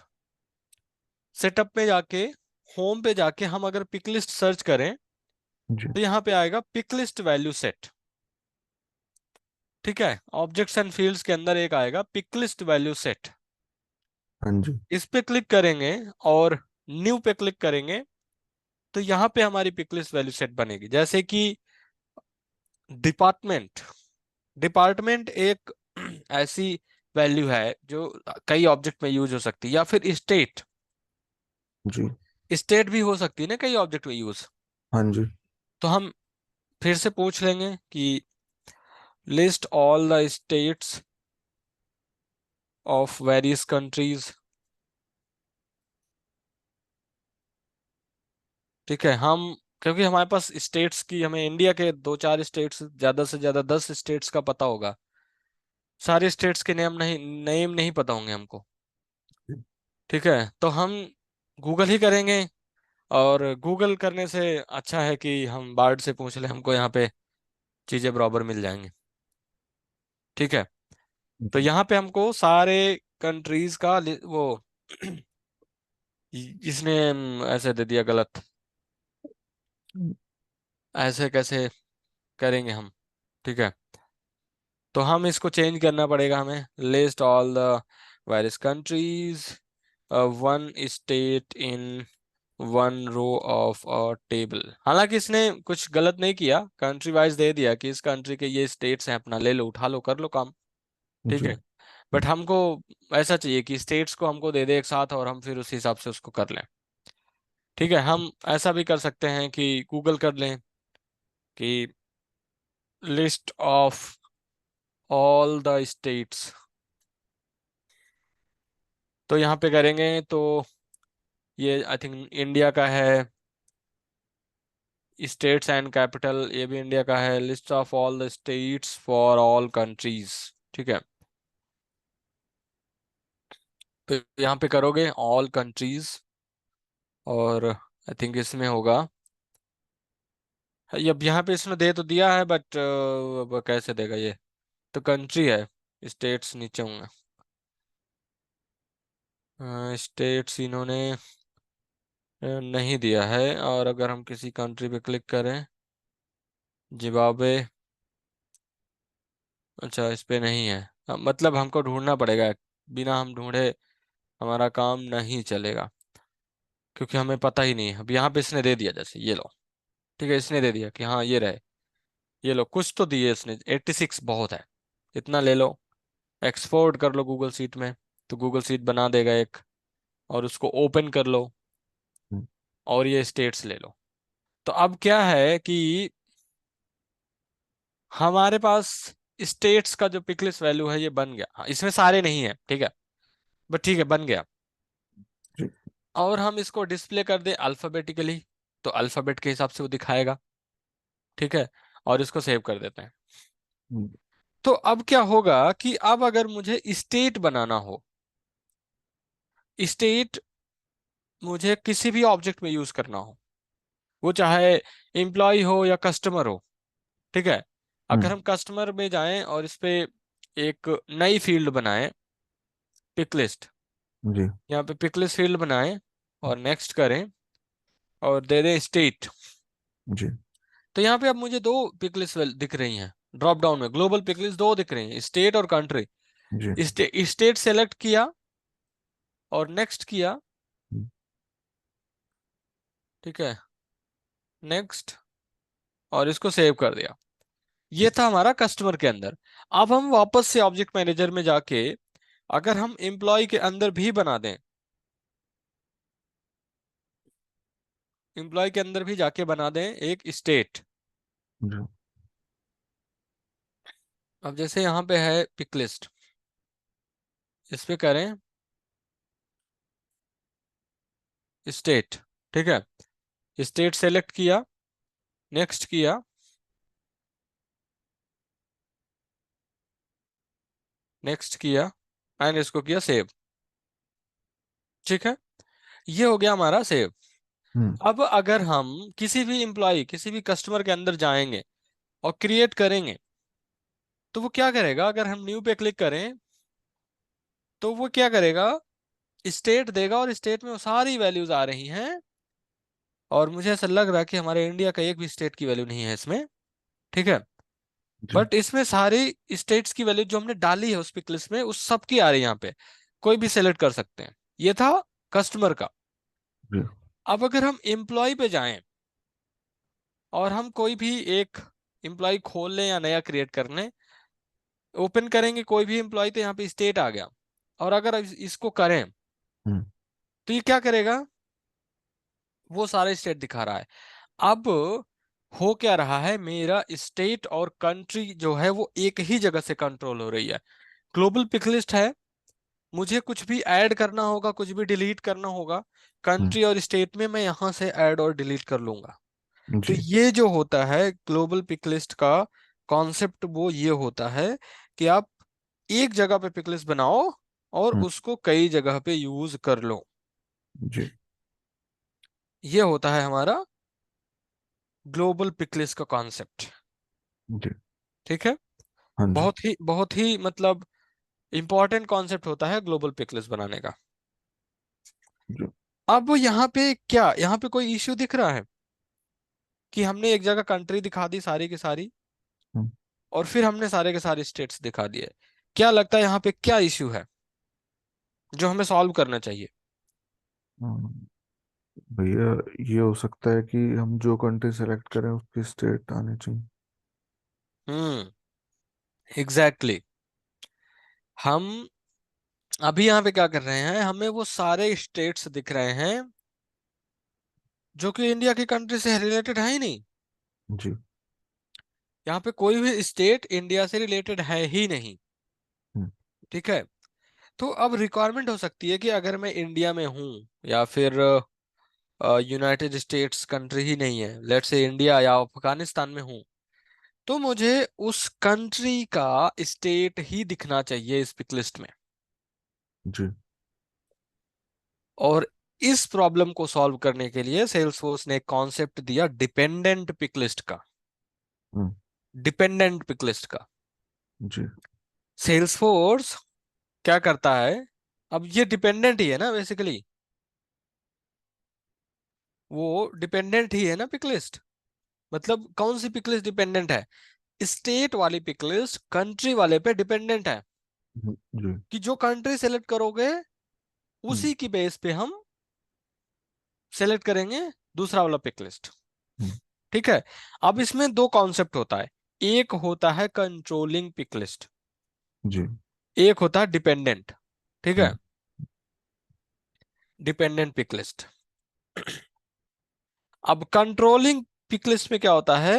सेटअप पे जाके, होम पे जाके हम अगर पिक लिस्ट सर्च करें जी। तो यहाँ पे आएगा पिक लिस्ट वैल्यू सेट। ठीक है। ऑब्जेक्ट्स एंड फील्ड्स के अंदर एक आएगा पिक लिस्ट वैल्यू सेट। हाँ जी। इस पे क्लिक करेंगे और न्यू पे क्लिक करेंगे तो यहाँ पे हमारी पिकलिस्ट वैल्यू सेट बनेगी। जैसे कि डिपार्टमेंट, डिपार्टमेंट एक ऐसी वैल्यू है जो कई ऑब्जेक्ट में यूज हो सकती है, या फिर स्टेट, जी। स्टेट भी हो सकती है ना कई ऑब्जेक्ट में यूज। हाँ जी। तो हम फिर से पूछ लेंगे कि list all the states of various countries. ठीक है। हम, क्योंकि हमारे पास स्टेट्स की, हमें इंडिया के दो चार स्टेट्स, ज्यादा से ज्यादा 10 स्टेट्स का पता होगा, सारे स्टेट्स के नेम नहीं पता होंगे हमको। ठीक है। तो हम गूगल ही करेंगे, और गूगल करने से अच्छा है कि हम बार्ड से पूछ लें, हमको यहाँ पे चीजें बराबर मिल जाएंगी। ठीक है। तो जी। यहाँ पे हमको सारे कंट्रीज का वो इसने ऐसे दे दिया गलत, ऐसे कैसे करेंगे हम? ठीक है। तो हम इसको चेंज करना पड़ेगा हमें, list all the various countries, one state in one row of a table. हालांकि इसने कुछ गलत नहीं किया, कंट्री वाइज दे दिया कि इस कंट्री के ये स्टेट्स हैं, अपना ले लो, उठा लो, कर लो काम। ठीक जी। है। बट हमको ऐसा चाहिए कि स्टेट्स को हमको दे दे एक साथ और हम फिर उस हिसाब से उसको कर लें। ठीक है। हम ऐसा भी कर सकते हैं कि गूगल कर लें कि list of all the states, तो यहाँ पे करेंगे तो ये आई थिंक इंडिया का है, स्टेट्स एंड कैपिटल, ये भी इंडिया का है। List of all the states for all countries, ठीक है। तो यहाँ पे करोगे ऑल कंट्रीज, और आई थिंक इसमें होगा, अब यहाँ पे इसने दे तो दिया है, बट अब कैसे देगा ये, तो कंट्री है, स्टेट्स नीचे होंगे। स्टेट्स इन्होंने नहीं दिया है, और अगर हम किसी कंट्री पे क्लिक करें, जिम्बाब्वे, अच्छा इस पे नहीं है। मतलब हमको ढूंढना पड़ेगा, बिना हम ढूंढे हमारा काम नहीं चलेगा, क्योंकि हमें पता ही नहीं है। अब यहाँ पे इसने दे दिया, जैसे ये लो, ठीक है, इसने दे दिया कि हाँ ये रहे, ये लो, कुछ तो दिए इसने, 86 बहुत है, इतना ले लो, एक्सपोर्ट कर लो गूगल शीट में, तो गूगल शीट बना देगा एक, और उसको ओपन कर लो, हम्म। और ये स्टेट्स ले लो। तो अब क्या है कि हमारे पास स्टेट्स का जो पिकलिस्ट वैल्यू है ये बन गया। हाँ, इसमें सारे नहीं है, ठीक है, बट ठीक है, बन गया। जी। और हम इसको डिस्प्ले कर दें अल्फाबेटिकली, तो अल्फाबेट के हिसाब से वो दिखाएगा, ठीक है। और इसको सेव कर देते हैं। हम्म। तो अब क्या होगा कि अब अगर मुझे स्टेट बनाना हो, स्टेट मुझे किसी भी ऑब्जेक्ट में यूज करना हो, वो चाहे एम्प्लॉय हो या कस्टमर हो, ठीक है। अगर हम्म। हम कस्टमर में जाएं और इस पे एक नई फील्ड बनाएं, पिक लिस्ट, जी। यहाँ पे पिक लिस्ट फील्ड बनाएं, और नेक्स्ट करें, और दे दें स्टेट। जी। तो यहाँ पे अब मुझे दो पिक लिस्ट दिख रही हैं, ड्रॉप डाउन में ग्लोबल पिक लिस्ट दो दिख रही हैं, स्टेट और कंट्री। जी। स्टेट सेलेक्ट किया और नेक्स्ट किया, हम्म। ठीक है, नेक्स्ट, और इसको सेव कर दिया। जी। ये था हमारा कस्टमर के अंदर। अब हम वापस से ऑब्जेक्ट मैनेजर में जाके, अगर हम एम्प्लॉय के अंदर भी बना दें, एम्प्लॉय के अंदर भी जाके बना दें एक स्टेट। जी। अब जैसे यहाँ पे है पिक लिस्ट, इस पे करें स्टेट, ठीक है, स्टेट सेलेक्ट किया, नेक्स्ट किया, नेक्स्ट किया, एंड इसको किया सेव, ठीक है। ये हो गया हमारा सेव। हम्म। अब अगर हम किसी भी एम्प्लॉय, किसी भी कस्टमर के अंदर जाएंगे और क्रिएट करेंगे, तो वो क्या करेगा, अगर हम न्यू पे क्लिक करें, तो वो क्या करेगा, स्टेट देगा, और स्टेट में वो सारी वैल्यूज आ रही हैं। और मुझे ऐसा लग रहा है कि हमारे इंडिया का एक भी स्टेट की वैल्यू नहीं है इसमें, ठीक है। जी। बट इसमें सारी स्टेट्स की वैल्यू जो हमने डाली है उस पिक लिस्ट में, उस सब की आ रही है यहाँ पे, कोई भी सेलेक्ट कर सकते हैं। ये था कस्टमर का। जी। अब अगर हम एम्प्लॉय पे जाएं, और हम कोई भी एक एम्प्लॉय खोल लें या नया क्रिएट कर लें, ओपन करेंगे कोई भी एम्प्लॉय, तो यहाँ पे स्टेट आ गया। और अगर इसको करें, हम्म। तो ये क्या करेगा, वो सारे स्टेट दिखा रहा है। अब हो क्या रहा है, मेरा स्टेट और कंट्री जो है वो एक ही जगह से कंट्रोल हो रही है। ग्लोबल पिक लिस्ट है, मुझे कुछ भी ऐड करना होगा, कुछ भी डिलीट करना होगा, हम्म। कंट्री और स्टेट में मैं यहाँ से ऐड और डिलीट कर लूंगा। तो जी। ये जो होता है ग्लोबल पिक लिस्ट का कॉन्सेप्ट, वो ये होता है कि आप एक जगह पे पिक लिस्ट बनाओ और हम्म। उसको कई जगह पे यूज कर लो। जी। ये होता है हमारा ग्लोबल पिक लिस्ट का कॉन्सेप्ट, जी। ठीक है। हाँ जी। बहुत ही मतलब इंपॉर्टेंट कॉन्सेप्ट होता है ग्लोबल पिक लिस्ट बनाने का। जी। अब यहाँ पे क्या, यहाँ पे कोई इश्यू दिख रहा है कि हमने एक जगह कंट्री दिखा दी सारी की सारी, हम्म। और फिर हमने सारे के सारे स्टेट्स दिखा दिए। क्या लगता है यहाँ पे क्या इश्यू है जो हमें सॉल्व करना चाहिए? हाँ, भैया, ये हो सकता है कि हम जो कंट्री सेलेक्ट करें उसकी स्टेट आनी चाहिए। हम्म, एग्जैक्टली exactly. हम अभी यहाँ पे क्या कर रहे हैं, हमें वो सारे स्टेट्स दिख रहे हैं जो कि इंडिया की कंट्री से रिलेटेड है ही नहीं। जी। यहाँ पे कोई भी स्टेट इंडिया से रिलेटेड है ही नहीं, हम्म। ठीक है। तो अब रिक्वायरमेंट हो सकती है कि अगर मैं इंडिया में हूँ, या फिर यूनाइटेड स्टेट्स कंट्री ही नहीं है, लेट्स से इंडिया या अफगानिस्तान में हूँ, तो मुझे उस कंट्री का स्टेट ही दिखना चाहिए इस पिक लिस्ट में। जी। और इस प्रॉब्लम को सॉल्व करने के लिए सेल्सफोर्स ने एक कॉन्सेप्ट दिया डिपेंडेंट पिक लिस्ट का। हम्म। डिपेंडेंट पिक लिस्ट का जी। सेल्सफोर्स क्या करता है, अब ये डिपेंडेंट ही है ना बेसिकली, वो डिपेंडेंट ही है ना पिक लिस्ट। मतलब कौन सी पिक लिस्ट डिपेंडेंट है? स्टेट वाली पिक लिस्ट कंट्री वाले पे डिपेंडेंट है, जी। कि जो कंट्री सेलेक्ट करोगे हम्म। उसी की बेस पे हम सेलेक्ट करेंगे दूसरा वाला पिक लिस्ट। हम्म। ठीक है। अब इसमें दो कॉन्सेप्ट होता है, एक होता है कंट्रोलिंग पिक लिस्ट, जी। एक होता है डिपेंडेंट। ठीक है। हम्म। Dependent pick list. अब कंट्रोलिंग पिक लिस्ट में क्या होता है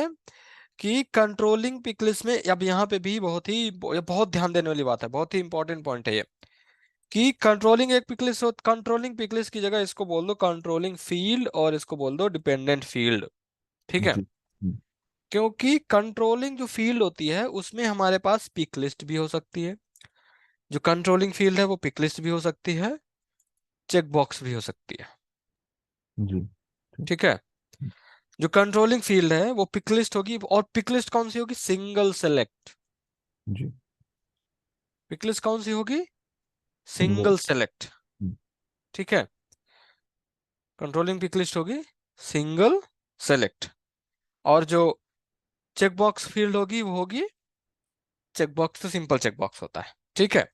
कि कंट्रोलिंग पिक लिस्ट में, अब यहाँ पे भी बहुत ध्यान देने वाली बात है, बहुत ही इंपॉर्टेंट पॉइंट है ये, कि कंट्रोलिंग एक पिक लिस्ट हो, कंट्रोलिंग पिक लिस्ट की जगह इसको बोल दो कंट्रोलिंग फील्ड और इसको बोल दो डिपेंडेंट फील्ड। ठीक है। जी। हम्म। क्योंकि कंट्रोलिंग जो फील्ड होती है उसमें हमारे पास पिक लिस्ट भी हो सकती है, जो कंट्रोलिंग फील्ड है वो पिक लिस्ट भी हो सकती है, चेक बॉक्स भी हो सकती है। जी। ठीक। ठीक है। हम्म। जो कंट्रोलिंग फील्ड है वो पिक लिस्ट होगी, और पिक लिस्ट कौन सी होगी? Single select. जी। पिक लिस्ट कौन सी होगी? सिंगल। Single select. ठीक है। कंट्रोलिंग पिक लिस्ट होगी सिंगल सेलेक्ट। और जो चेक बॉक्स फील्ड होगी वो होगी, चेक बॉक्स तो सिंपल चेक बॉक्स होता है। ठीक है।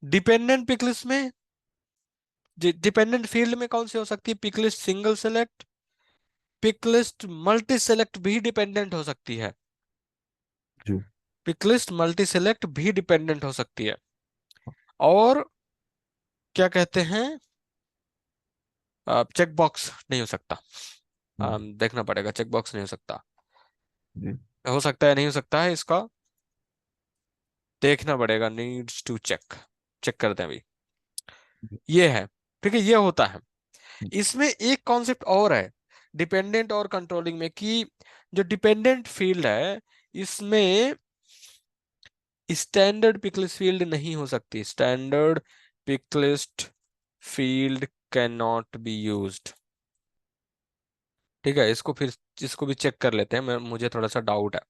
डिपेंडेंट पिक लिस्ट में, डिपेंडेंट फील्ड में कौन सी हो सकती है? Pick list single select, pick list multi select भी डिपेंडेंट हो सकती है, जी। पिक लिस्ट मल्टी सेलेक्ट भी डिपेंडेंट हो सकती है। और क्या कहते हैं, चेक बॉक्स नहीं हो सकता। हम्म। देखना पड़ेगा, चेक बॉक्स नहीं हो सकता। जी। हो सकता है नहीं हो सकता है इसका, देखना पड़ेगा, नीड्स टू चेक। चेक करते हैं अभी। जी। ये है। ठीक है, ये होता है। हम्म। इसमें एक कॉन्सेप्ट और है डिपेंडेंट और कंट्रोलिंग में, कि जो डिपेंडेंट फील्ड है इसमें स्टैंडर्ड पिकलिस्ट फील्ड नहीं हो सकती, standard picklist field can not be used. ठीक है, इसको फिर इसको भी चेक कर लेते हैं, मुझे थोड़ा सा डाउट है,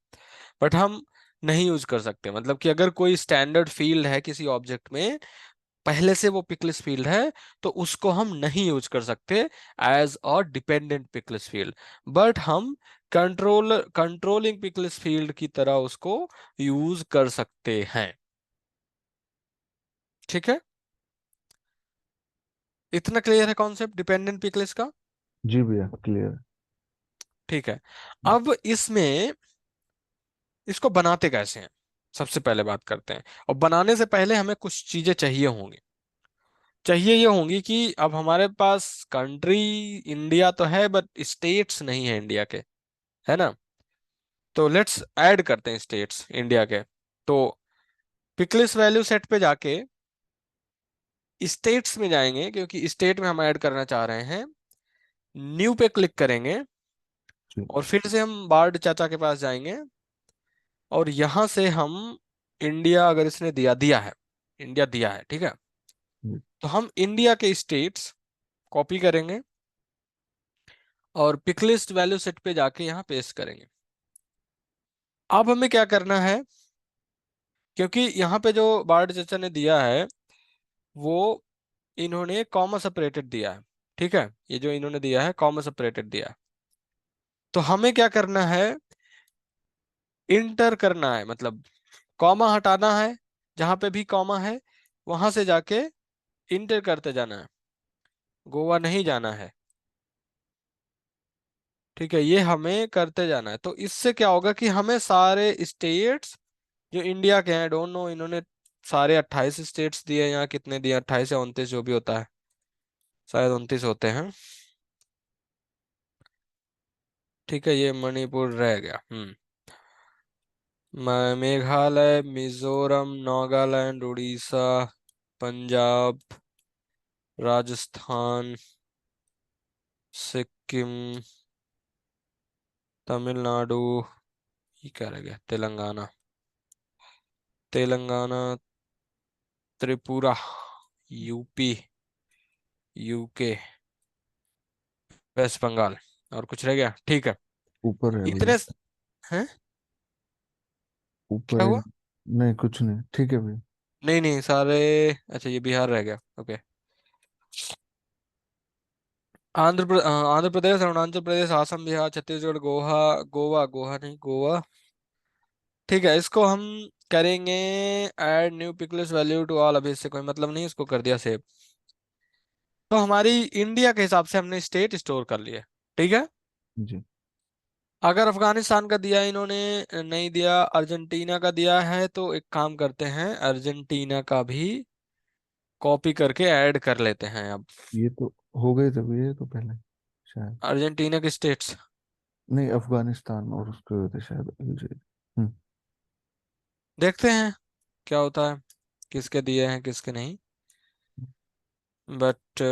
बट हम नहीं यूज कर सकते। मतलब कि अगर कोई स्टैंडर्ड फील्ड है किसी ऑब्जेक्ट में, पहले से वो पिकलिस्ट फील्ड है, तो उसको हम नहीं यूज कर सकते as a dependent picklist field, but हम कंट्रोलिंग पिकलिस्ट फील्ड की तरह उसको यूज कर सकते हैं। ठीक है। इतना क्लियर है कॉन्सेप्ट डिपेंडेंट पिकलिस्ट का? जी भैया, क्लियर। ठीक है। अब इसमें इसको बनाते कैसे हैं, सबसे पहले बात करते हैं। और बनाने से पहले हमें कुछ चीजें चाहिए होंगी। चाहिए ये होंगी कि अब हमारे पास कंट्री इंडिया तो है, बट स्टेट्स नहीं है इंडिया के, है ना? तो लेट्स ऐड करते हैं स्टेट्स इंडिया के। तो पिकलिस्ट वैल्यू सेट पे जाके स्टेट्स में जाएंगे, क्योंकि स्टेट में हम ऐड करना चाह रहे हैं। न्यू पे क्लिक करेंगे जी। और फिर से हम बार्ड चाचा के पास जाएंगे, और यहां से हम इंडिया, अगर इसने दिया दिया है, इंडिया दिया है, ठीक है, जी। तो हम इंडिया के स्टेट्स कॉपी करेंगे और पिकलिस्ट वैल्यू सेट पे जाके यहाँ पेस्ट करेंगे। अब हमें क्या करना है, क्योंकि यहाँ पे जो बार्ड चाचा ने दिया है वो इन्होंने कॉमा सेपरेटेड दिया है। ठीक है, ये जो इन्होंने दिया है कॉमा सेपरेटेड दिया है। तो हमें क्या करना है, इंटर करना है, मतलब कॉमा हटाना है, जहां पे भी कॉमा है वहां से जाके इंटर करते जाना है, गोवा नहीं जाना है। ठीक है, ये हमें करते जाना है। तो इससे क्या होगा कि हमें सारे स्टेट्स जो इंडिया के हैं, डोंट नो, इन्होंने सारे 28 स्टेट्स दिए हैं, यहाँ कितने दिए, 28 या 29 जो भी होता है, शायद 29 होते हैं। ठीक है, ये मणिपुर रह गया। मेघालय, मिजोरम, नागालैंड, उड़ीसा, पंजाब, राजस्थान, सिक्किम, तमिलनाडु, ये क्या रह गया, तेलंगाना, तेलंगाना, त्रिपुरा, यूपी, यूके, वेस्ट बंगाल, और कुछ रह गया? ठीक है। ऊपर है भैया। इतने हैं? ऊपर क्या है। हुआ? नहीं कुछ नहीं, ठीक है भैया। नहीं नहीं सारे, अच्छा ये बिहार रह गया, ओके। आंध्र प्रदेश, अरुणाचल प्रदेश, असम, बिहार, छत्तीसगढ़, गोवा, गोवा, गोवा नहीं, गोवा। ठीक है, इसको हम करेंगे add new picklist value to all, अभी इससे कोई मतलब नहीं, इसको कर दिया सेव। तो हमारी इंडिया के हिसाब से हमने स्टेट स्टोर कर लिए। ठीक है। जी। अगर अफगानिस्तान का दिया इन्होंने, नहीं दिया, अर्जेंटीना का दिया है, तो एक काम करते हैं, अर्जेंटीना का भी कॉपी करके ऐड कर लेते हैं अब। ये तो हो गए थे भैया, ये तो पहले शायद। अर्जेंटीना के स्टेट्स नहीं, अफगानिस्तान और उसके हुए थे शायद अलजेरिया। देखते हैं क्या होता है, किसके दिए हैं किसके नहीं। बट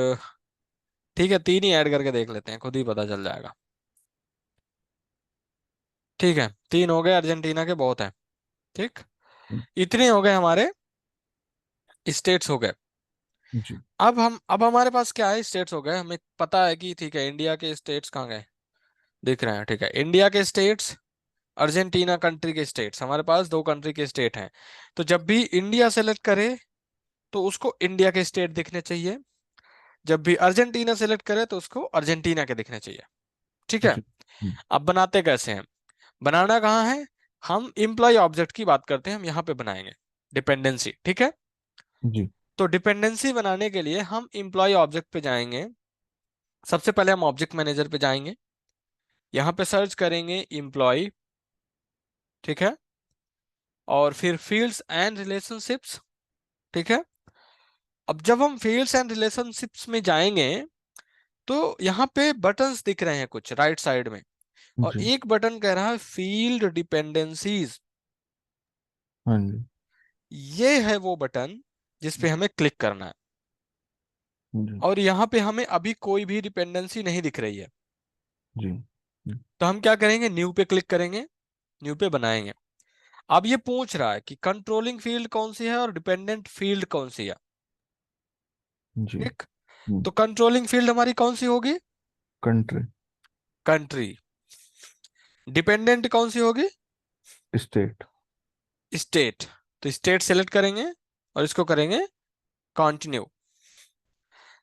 ठीक है, तीन ही ऐड करके देख लेते हैं, खुद ही पता चल जाएगा। ठीक है, तीन हो गए अर्जेंटीना के, बहुत है। ठीक, हम्म, इतने हो गए हमारे, स्टेट्स हो गए। जी। अब हमारे पास क्या है, स्टेट्स हो गए, हमें पता है कि ठीक है, इंडिया के स्टेट्स कहाँ गए, दिख रहे हैं। ठीक है, इंडिया के स्टेट्स, अर्जेंटीना कंट्री के स्टेट्स, हमारे पास दो कंट्री के स्टेट हैं। तो जब भी इंडिया सेलेक्ट करे तो उसको इंडिया के स्टेट दिखने चाहिए, जब भी अर्जेंटीना सेलेक्ट करे तो उसको अर्जेंटीना के दिखने चाहिए। ठीक है। जी। अब बनाते कैसे हैं, बनाना कहाँ है, हम इम्प्लॉय ऑब्जेक्ट की बात करते हैं, हम यहाँ पे बनाएंगे डिपेंडेंसी। ठीक है। जी। तो डिपेंडेंसी बनाने के लिए हम इम्प्लॉय ऑब्जेक्ट पे जाएंगे, सबसे पहले हम ऑब्जेक्ट मैनेजर पे जाएंगे, यहाँ पे सर्च करेंगे इम्प्लॉय। ठीक है। और फिर फील्ड्स एंड रिलेशनशिप्स। ठीक है। अब जब हम फील्ड्स एंड रिलेशनशिप्स में जाएंगे, तो यहाँ पे बटन्स दिख रहे हैं कुछ राइट साइड में, और जी। एक बटन कह रहा है फील्ड डिपेंडेंसीज। हाँ जी। ये है वो बटन जिस पे हमें क्लिक करना है। जी। और यहाँ पे हमें अभी कोई भी डिपेंडेंसी नहीं दिख रही है। जी। तो हम क्या करेंगे, न्यू पे क्लिक करेंगे, न्यू पे बनाएंगे। अब ये पूछ रहा है कि कंट्रोलिंग फील्ड कौन सी है और डिपेंडेंट फील्ड कौन सी है। जी। ठीक, तो कंट्रोलिंग फील्ड हमारी कौन सी होगी, कंट्री। कंट्री। डिपेंडेंट कौन सी होगी, स्टेट। स्टेट। तो स्टेट सेलेक्ट करेंगे और इसको करेंगे कंटिन्यू।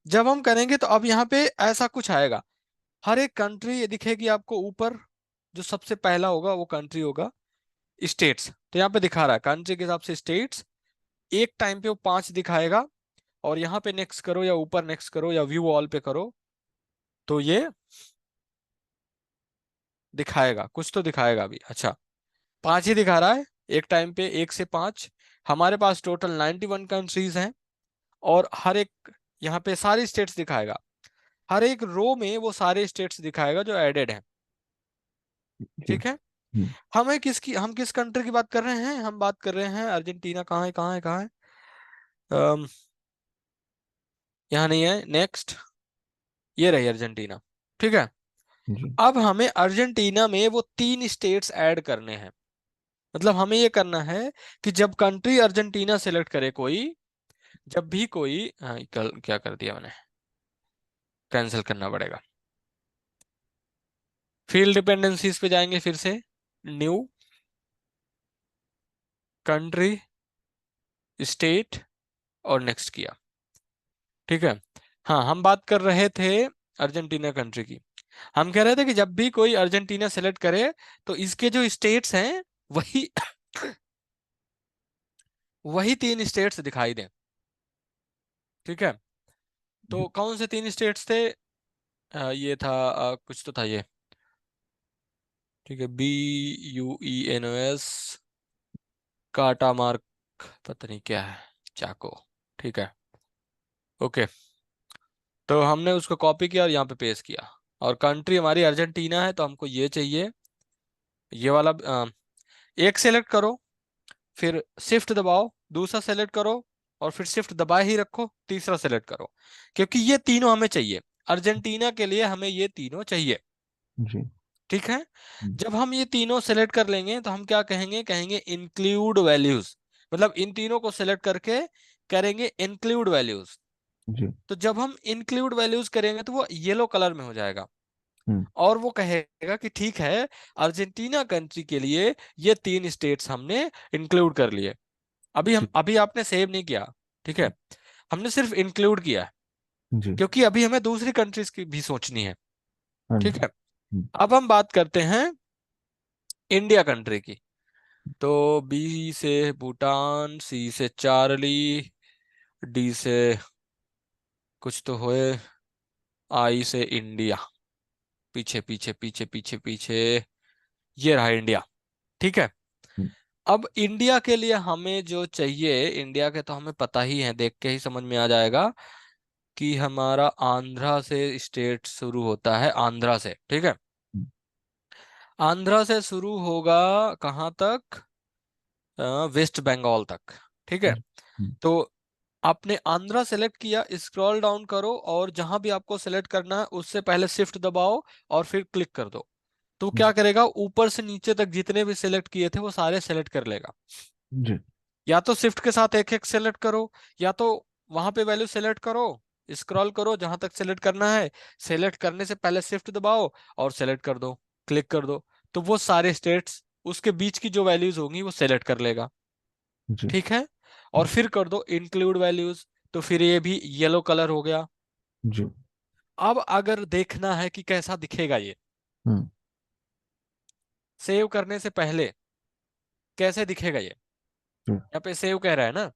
जब हम करेंगे तो अब यहाँ पे ऐसा कुछ आएगा, हर एक कंट्री ये दिखेगी आपको ऊपर, जो सबसे पहला होगा वो कंट्री होगा, स्टेट्स। तो यहाँ पे दिखा रहा है कंट्री के हिसाब से स्टेट्स, एक टाइम पे वो पांच दिखाएगा। और यहाँ पे नेक्स्ट करो या ऊपर नेक्स्ट करो या व्यू ऑल पे करो, तो ये दिखाएगा, कुछ तो दिखाएगा अभी। अच्छा, पांच ही दिखा रहा है एक टाइम पे, एक से पांच। हमारे पास टोटल 91 कंट्रीज हैं, और हर एक यहाँ पे सारी स्टेट्स दिखाएगा, हर एक रो में वो सारे स्टेट्स दिखाएगा जो एडेड हैं। जी। ठीक है। हम किस कंट्री की बात कर रहे हैं, हम बात कर रहे हैं अर्जेंटीना, कहाँ है कहाँ है कहाँ है, अम, यहाँ नहीं है, नेक्स्ट, ये रही अर्जेंटीना। ठीक है। जी। अब हमें अर्जेंटीना में वो तीन स्टेट्स ऐड करने हैं, मतलब हमें ये करना है कि जब कंट्री अर्जेंटीना सेलेक्ट करे कोई, जब भी कोई, हाँ कल क्या कर दिया मैंने, कैंसिल करना पड़ेगा। फील्ड डिपेंडेंसीज पे जाएंगे फिर से, न्यू, कंट्री, स्टेट, और नेक्स्ट किया। ठीक है। हाँ, हम बात कर रहे थे अर्जेंटीना कंट्री की। हम कह रहे थे कि जब भी कोई अर्जेंटीना सेलेक्ट करे तो इसके जो स्टेट्स हैं वही वही तीन स्टेट्स दिखाई दें। ठीक है। जी। तो कौन से तीन स्टेट्स थे, ये था, कुछ तो था ये। ठीक है, BUENOS, काटा मार्क, पता नहीं क्या है, चाको। ठीक है, ओके। तो हमने उसको कॉपी किया और यहाँ पे पेस्ट किया, और कंट्री हमारी अर्जेंटीना है, तो हमको ये चाहिए, ये वाला। एक सेलेक्ट करो, फिर शिफ्ट दबाओ, दूसरा सेलेक्ट करो, और फिर शिफ्ट दबाए ही रखो, तीसरा सेलेक्ट करो, क्योंकि ये तीनों हमें चाहिए। अर्जेंटीना के लिए हमें ये तीनों चाहिए। जी। ठीक है। हम्म, जब हम ये तीनों सेलेक्ट कर लेंगे तो हम क्या कहेंगे, कहेंगे इंक्लूड वैल्यूज। मतलब इन तीनों को सेलेक्ट करके करेंगे इंक्लूड वैल्यूज। जी। तो जब हम इंक्लूड वैल्यूज करेंगे तो वो येलो कलर में हो जाएगा। हम्म, और वो कहेगा कि ठीक है, अर्जेंटीना कंट्री के लिए ये तीन स्टेट्स हमने इंक्लूड कर लिए। ठीक। अभी आपने सेव नहीं किया। ठीक है। हमने सिर्फ इंक्लूड किया है, जी। क्योंकि अभी हमें दूसरी कंट्रीज की भी सोचनी है। हाँ ठीक जी। है। अब हम बात करते हैं इंडिया कंट्री की। तो बी से भूटान, सी से चार्ली, डी से कुछ तो होए, आई से इंडिया। पीछे पीछे पीछे पीछे पीछे, ये रहा इंडिया। ठीक है। हम्म, अब इंडिया के लिए हमें जो चाहिए, इंडिया के तो हमें पता ही है, देख के ही समझ में आ जाएगा कि हमारा आंध्रा से स्टेट शुरू होता है, आंध्रा से। ठीक है। हम्म, आंध्रा से शुरू होगा कहाँ तक, वेस्ट बंगाल तक। ठीक है। जी। हम्म, तो आपने आंध्रा सेलेक्ट किया, स्क्रॉल डाउन करो और जहां भी आपको सेलेक्ट करना है उससे पहले शिफ्ट दबाओ और फिर क्लिक कर दो। तो क्या करेगा, ऊपर से नीचे तक जितने भी सेलेक्ट किए थे वो सारे सेलेक्ट कर लेगा। जी। या तो शिफ्ट के साथ एक एक सेलेक्ट करो, या तो वहां पे वैल्यू सेलेक्ट करो, स्क्रॉल करो जहां तक सेलेक्ट करना है, सेलेक्ट करने से पहले शिफ्ट दबाओ और सेलेक्ट कर दो, क्लिक कर दो। तो वो सारे स्टेट्स, उसके बीच की जो वैल्यूज होंगी वो सेलेक्ट कर लेगा। जी। ठीक है। और फिर कर दो इंक्लूड वैल्यूज, तो फिर ये भी येलो कलर हो गया। जी। अब अगर देखना है कि कैसा दिखेगा ये, हम्म, सेव करने से पहले कैसे दिखेगा ये, जी। यहाँ पे सेव कह रहा है ना।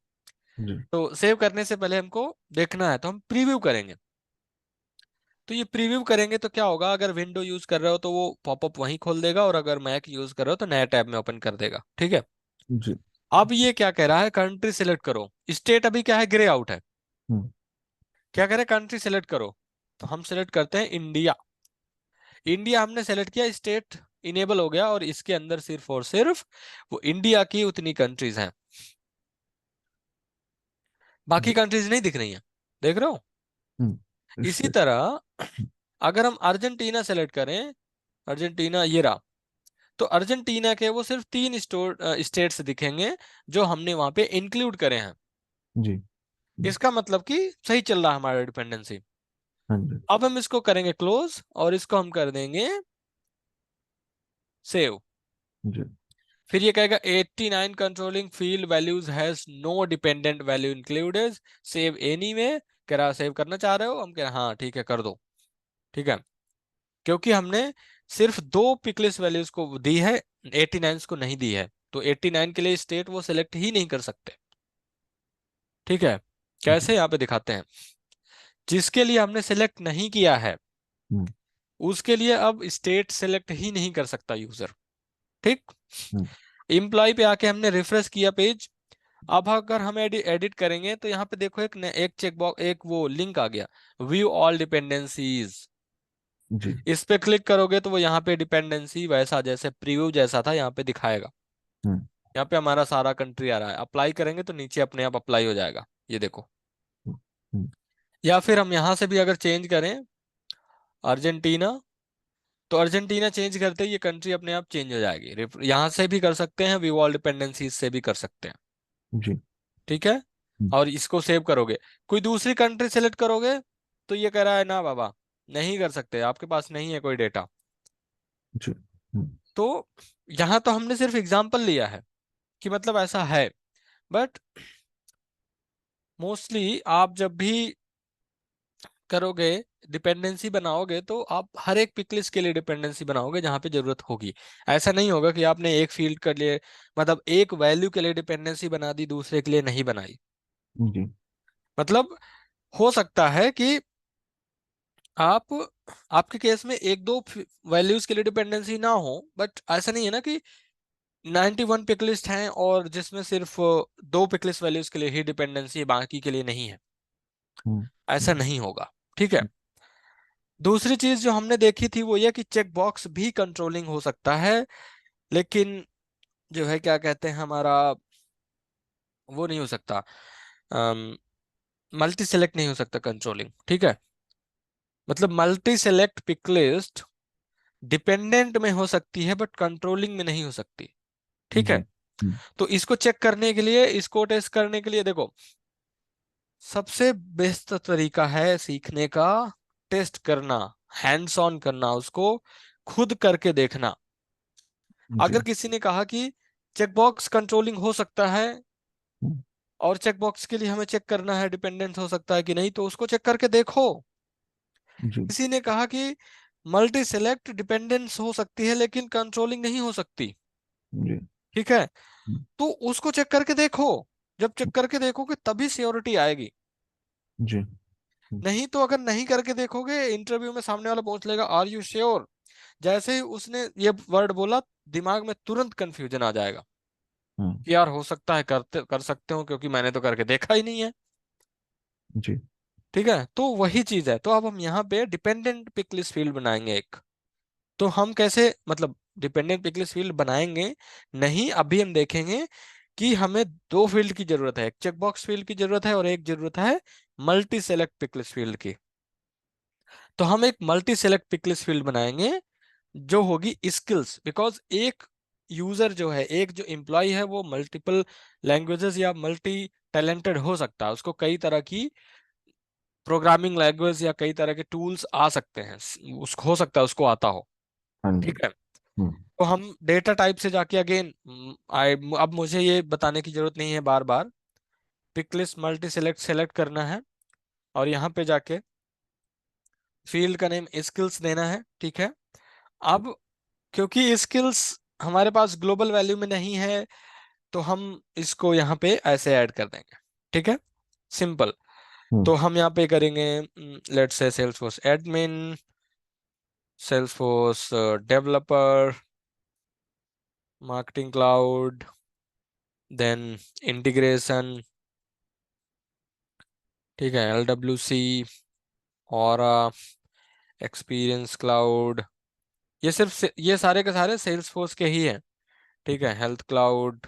जी। तो सेव करने से पहले हमको देखना है तो हम प्रीव्यू करेंगे। तो ये प्रीव्यू करेंगे तो क्या होगा, अगर विंडो यूज कर रहे हो तो वो पॉपअप वहीं खोल देगा, और अगर मैक यूज कर रहे हो तो नया टैब में ओपन कर देगा। ठीक है। जी। अब ये क्या कह रहा है, कंट्री सिलेक्ट करो। स्टेट अभी क्या है, ग्रे आउट है। हम्म, क्या कह रहे हैं, कंट्री सिलेक्ट करो। तो हम सिलेक्ट करते हैं इंडिया। इंडिया हमने सेलेक्ट किया, स्टेट इनेबल हो गया, और इसके अंदर सिर्फ और सिर्फ वो इंडिया की उतनी कंट्रीज हैं, बाकी जी। कंट्रीज नहीं दिख रही हैं। देख रहे हो। इसी इससे। तरह अगर हम अर्जेंटीना सेलेक्ट करें, अर्जेंटीना ये रहा, तो अर्जेंटीना के वो सिर्फ तीन स्टेट्स दिखेंगे जो हमने वहां पे इंक्लूड करे हैं। जी। इसका मतलब कि सही चल रहा है हमारा डिपेंडेंसी। हाँ जी। अब हम इसको करेंगे क्लोज और इसको हम कर देंगे सेव। जी। फिर ये कहेगा 89 controlling field values has no dependent value included, save anyway. कह रहा सेव करना चाह रहे हो, हम कह रहे हाँ ठीक है कर दो। ठीक है। क्योंकि हमने सिर्फ दो पिकलेस वैल्यूज को दी है, 89 को नहीं दी है, तो 89 के लिए स्टेट वो सिलेक्ट ही नहीं कर सकते। ठीक है। जी। कैसे यहाँ पे दिखाते हैं, जिसके लिए हमने सिलेक्ट नहीं किया है हम्म, उसके लिए अब स्टेट सेलेक्ट ही नहीं कर सकता यूजर। ठीक। हम्म, एम्प्लॉय पे आके हमने रिफ्रेश किया पेज। अब अगर हम एडिट करेंगे तो यहाँ पे देखो एक चेकबॉक्स, एक वो लिंक आ गया, व्यू ऑल डिपेंडेंसीज। जी। इस पे क्लिक करोगे तो वो यहाँ पे डिपेंडेंसी वैसा जैसे प्रीव्यू जैसा था यहाँ पे दिखाएगा। हम्म, यहाँ पे हमारा सारा कंट्री आ रहा है, अप्लाई करेंगे तो नीचे अपने आप अप्लाई हो जाएगा, ये देखो। हम्म, हम्म, या फिर हम यहाँ से भी अगर चेंज करें अर्जेंटीना, तो अर्जेंटीना चेंज करते ही ये कंट्री अपने आप चेंज हो जाएगी। यहाँ से भी कर सकते हैं, व्यू ऑल डिपेंडेंसीज से भी कर सकते हैं। जी। ठीक है। हम्म, और इसको सेव करोगे, कोई दूसरी कंट्री सेलेक्ट करोगे तो ये कह रहा है ना बाबा, नहीं कर सकते, आपके पास नहीं है कोई डेटा। जी। हम्म, तो यहाँ तो हमने सिर्फ एग्जांपल लिया है कि मतलब ऐसा है, बट मोस्टली आप जब भी करोगे, डिपेंडेंसी बनाओगे, तो आप हर एक पिकलिस्ट के लिए डिपेंडेंसी बनाओगे जहां पे जरूरत होगी। ऐसा नहीं होगा कि आपने एक फील्ड के लिए, मतलब एक वैल्यू के लिए डिपेंडेंसी बना दी, दूसरे के लिए नहीं बनाई। जी। मतलब हो सकता है कि आप, आपके केस में एक दो वैल्यूज के लिए डिपेंडेंसी ना हो, बट ऐसा नहीं है ना कि 91 पिकलिस्ट हैं और जिसमें सिर्फ दो पिकलिस्ट वैल्यूज के लिए ही डिपेंडेंसी है, बाकी के लिए नहीं है। हम्म, ऐसा हम्म, नहीं होगा। ठीक है। दूसरी चीज जो हमने देखी थी वो ये कि चेक बॉक्स भी कंट्रोलिंग हो सकता है, लेकिन जो है क्या कहते हैं हमारा, वो नहीं हो सकता, मल्टी सेलेक्ट नहीं हो सकता कंट्रोलिंग। ठीक है। मतलब multi select pick list dependent में हो सकती है बट कंट्रोलिंग में नहीं हो सकती। ठीक जी। है। तो इसको चेक करने के लिए, इसको टेस्ट करने के लिए देखो, सबसे बेस्ट तरीका है सीखने का टेस्ट करना, हैंड्स ऑन करना, उसको खुद करके देखना। जी। अगर किसी ने कहा कि चेकबॉक्स कंट्रोलिंग हो सकता है हम्म, और चेकबॉक्स के लिए हमें चेक करना है डिपेंडेंस हो सकता है कि नहीं, तो उसको चेक करके देखो। जी। किसी ने कहा कि मल्टी सेलेक्ट डिपेंडेंस हो सकती है लेकिन कंट्रोलिंग नहीं हो सकती, जी। ठीक है, हम्म, तो उसको चेक करके देखो। जब चेक करके देखोगे तभी श्योरिटी आएगी। जी। नहीं तो अगर नहीं करके देखोगे, इंटरव्यू में सामने वाला पूछ लेगा आर यू श्योर, जैसे ही उसने ये वर्ड बोला दिमाग में तुरंत कंफ्यूजन आ जाएगा हम्म, कि यार हो सकता है करते कर सकते हो क्योंकि मैंने तो करके देखा ही नहीं है। जी। ठीक है, तो वही चीज है। तो अब हम यहाँ पे डिपेंडेंट पिक लिस्ट फील्ड बनाएंगे एक। तो हम कैसे, मतलब डिपेंडेंट पिक लिस्ट फील्ड बनाएंगे, नहीं अभी हम देखेंगे कि हमें दो फील्ड की जरूरत है, एक चेकबॉक्स फील्ड की जरूरत है और एक जरूरत है multi select pick list field की। तो हम एक multi select pick list field बनाएंगे जो होगी स्किल्स, बिकॉज एक यूजर जो है, एक जो एम्प्लॉय है, वो मल्टीपल लैंग्वेजेस या मल्टी टैलेंटेड हो सकता है, उसको कई तरह की प्रोग्रामिंग लैंग्वेज या कई तरह के टूल्स आ सकते हैं, उसको हो सकता है उसको आता हो। हाँ जी। ठीक है। हम्म, तो हम डेटा टाइप से जाके अगेन, आई अब मुझे ये बताने की जरूरत नहीं है बार बार, pick list multi select select करना है और यहाँ पे जाके फील्ड का नेम स्किल्स देना है। ठीक है। अब क्योंकि स्किल्स हमारे पास ग्लोबल वैल्यू में नहीं है, तो हम इसको यहाँ पे ऐसे ऐड कर देंगे। ठीक है, सिंपल। हम्म, तो हम यहाँ पे करेंगे, let's say Salesforce admin, Salesforce developer, marketing cloud, then integration, ठीक है, LWC, और एक्सपीरियंस क्लाउड। ये सिर्फ ये सारे के सारे सेल्स फोर्स के ही हैं। ठीक है, health cloud,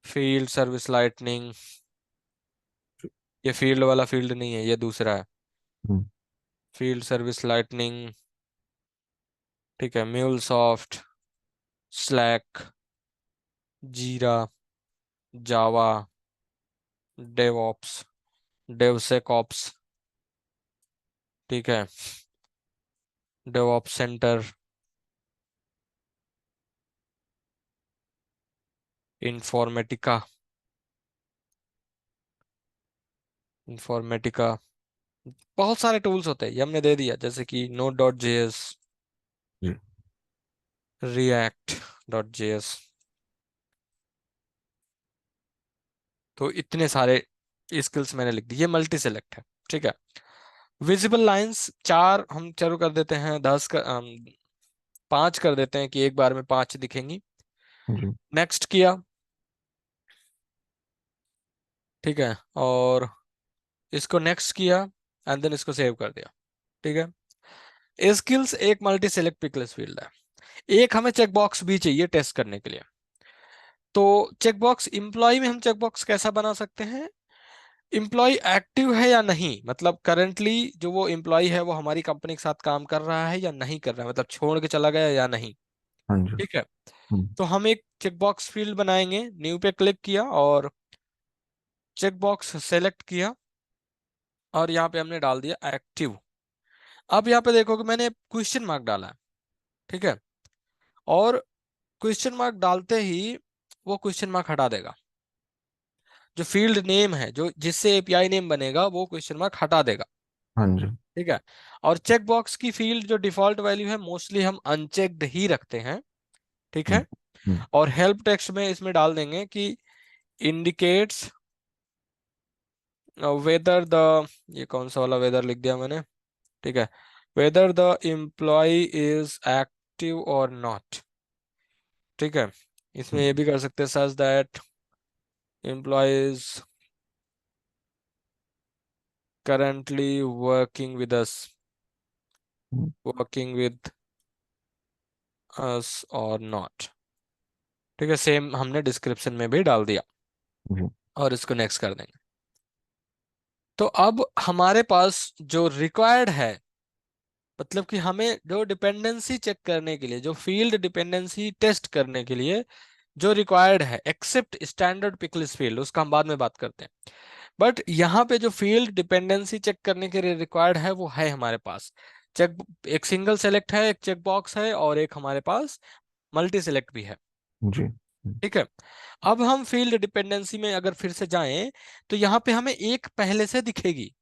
field service lightning, ये फील्ड वाला फील्ड नहीं है, ये दूसरा है, हम्म, फील्ड सर्विस लाइटनिंग। ठीक है, म्यूलसॉफ्ट, स्लैक, जीरा, जावा, डेवऑप्स, डेवसेकऑप्स। ठीक है, डेवऑप्स सेंटर, इंफॉर्मेटिका, इंफॉर्मेटिका। बहुत सारे टूल्स होते हैं, ये हमने दे दिया, जैसे कि Node.js, जी। React.js। तो इतने सारे स्किल्स मैंने लिख दी, ये मल्टी सेलेक्ट है। ठीक है। विजिबल लाइंस चार हम चालू कर देते हैं, 5 कर देते हैं कि एक बार में 5 दिखेंगी। जी। नेक्स्ट किया। ठीक है, और इसको नेक्स्ट किया एंड देन इसको सेव कर दिया। ठीक है, स्किल्स एक मल्टी सेलेक्ट पिकलेस फील्ड है। एक हमें चेकबॉक्स भी चाहिए टेस्ट करने के लिए। तो चेकबॉक्स एम्प्लॉय में हम चेकबॉक्स कैसा बना सकते हैं, एम्प्लॉय एक्टिव है या नहीं, मतलब करंटली जो वो एम्प्लॉय है वो हमारी कंपनी के साथ काम कर रहा है या नहीं कर रहा है, मतलब छोड़ के चला गया या नहीं। हाँ जी। ठीक है। हम्म, तो हम एक चेकबॉक्स फील्ड बनाएंगे, न्यू पे क्लिक किया और चेकबॉक्स सेलेक्ट किया और यहाँ पे हमने डाल दिया एक्टिव। अब यहाँ पे देखो कि मैंने क्वेश्चन मार्क डाला है। ठीक है, और क्वेश्चन मार्क डालते ही वो क्वेश्चन मार्क हटा देगा, जो फील्ड नेम है जो जिससे एपीआई नेम बनेगा वो क्वेश्चन मार्क हटा देगा। हाँ जी। ठीक है। और चेक बॉक्स की फील्ड जो डिफॉल्ट वैल्यू है मोस्टली हम अनचेक्ड ही रखते हैं। ठीक हम्म, है। हम्म, और हेल्प टेक्स्ट में इसमें डाल देंगे कि इंडिकेट्स वेदर द, ये कौन सा वाला वेदर लिख दिया मैंने। ठीक है, whether the employee is active और नॉट। ठीक है, इसमें हम्म, ये भी कर सकते हैं such that employee currently working with us, hmm, working with us or not। ठीक है, सेम हमने डिस्क्रिप्शन में भी डाल दिया जी। और इसको नेक्स्ट कर देंगे। तो अब हमारे पास जो रिक्वायर्ड है, मतलब कि हमें जो डिपेंडेंसी चेक करने के लिए, जो फील्ड डिपेंडेंसी टेस्ट करने के लिए जो रिक्वायर्ड है, एक्सेप्ट स्टैंडर्ड पिकलिस फील्ड, उसका हम बाद में बात करते हैं। बट यहाँ पे जो फील्ड डिपेंडेंसी चेक करने के लिए रिक्वायर्ड है वो है हमारे पास चेक, एक सिंगल सेलेक्ट है, एक चेक बॉक्स है, और एक हमारे पास मल्टी सेलेक्ट भी है। जी। ठीक है। अब हम फील्ड डिपेंडेंसी में अगर फिर से जाएं तो यहाँ पे हमें एक पहले से दिखेगी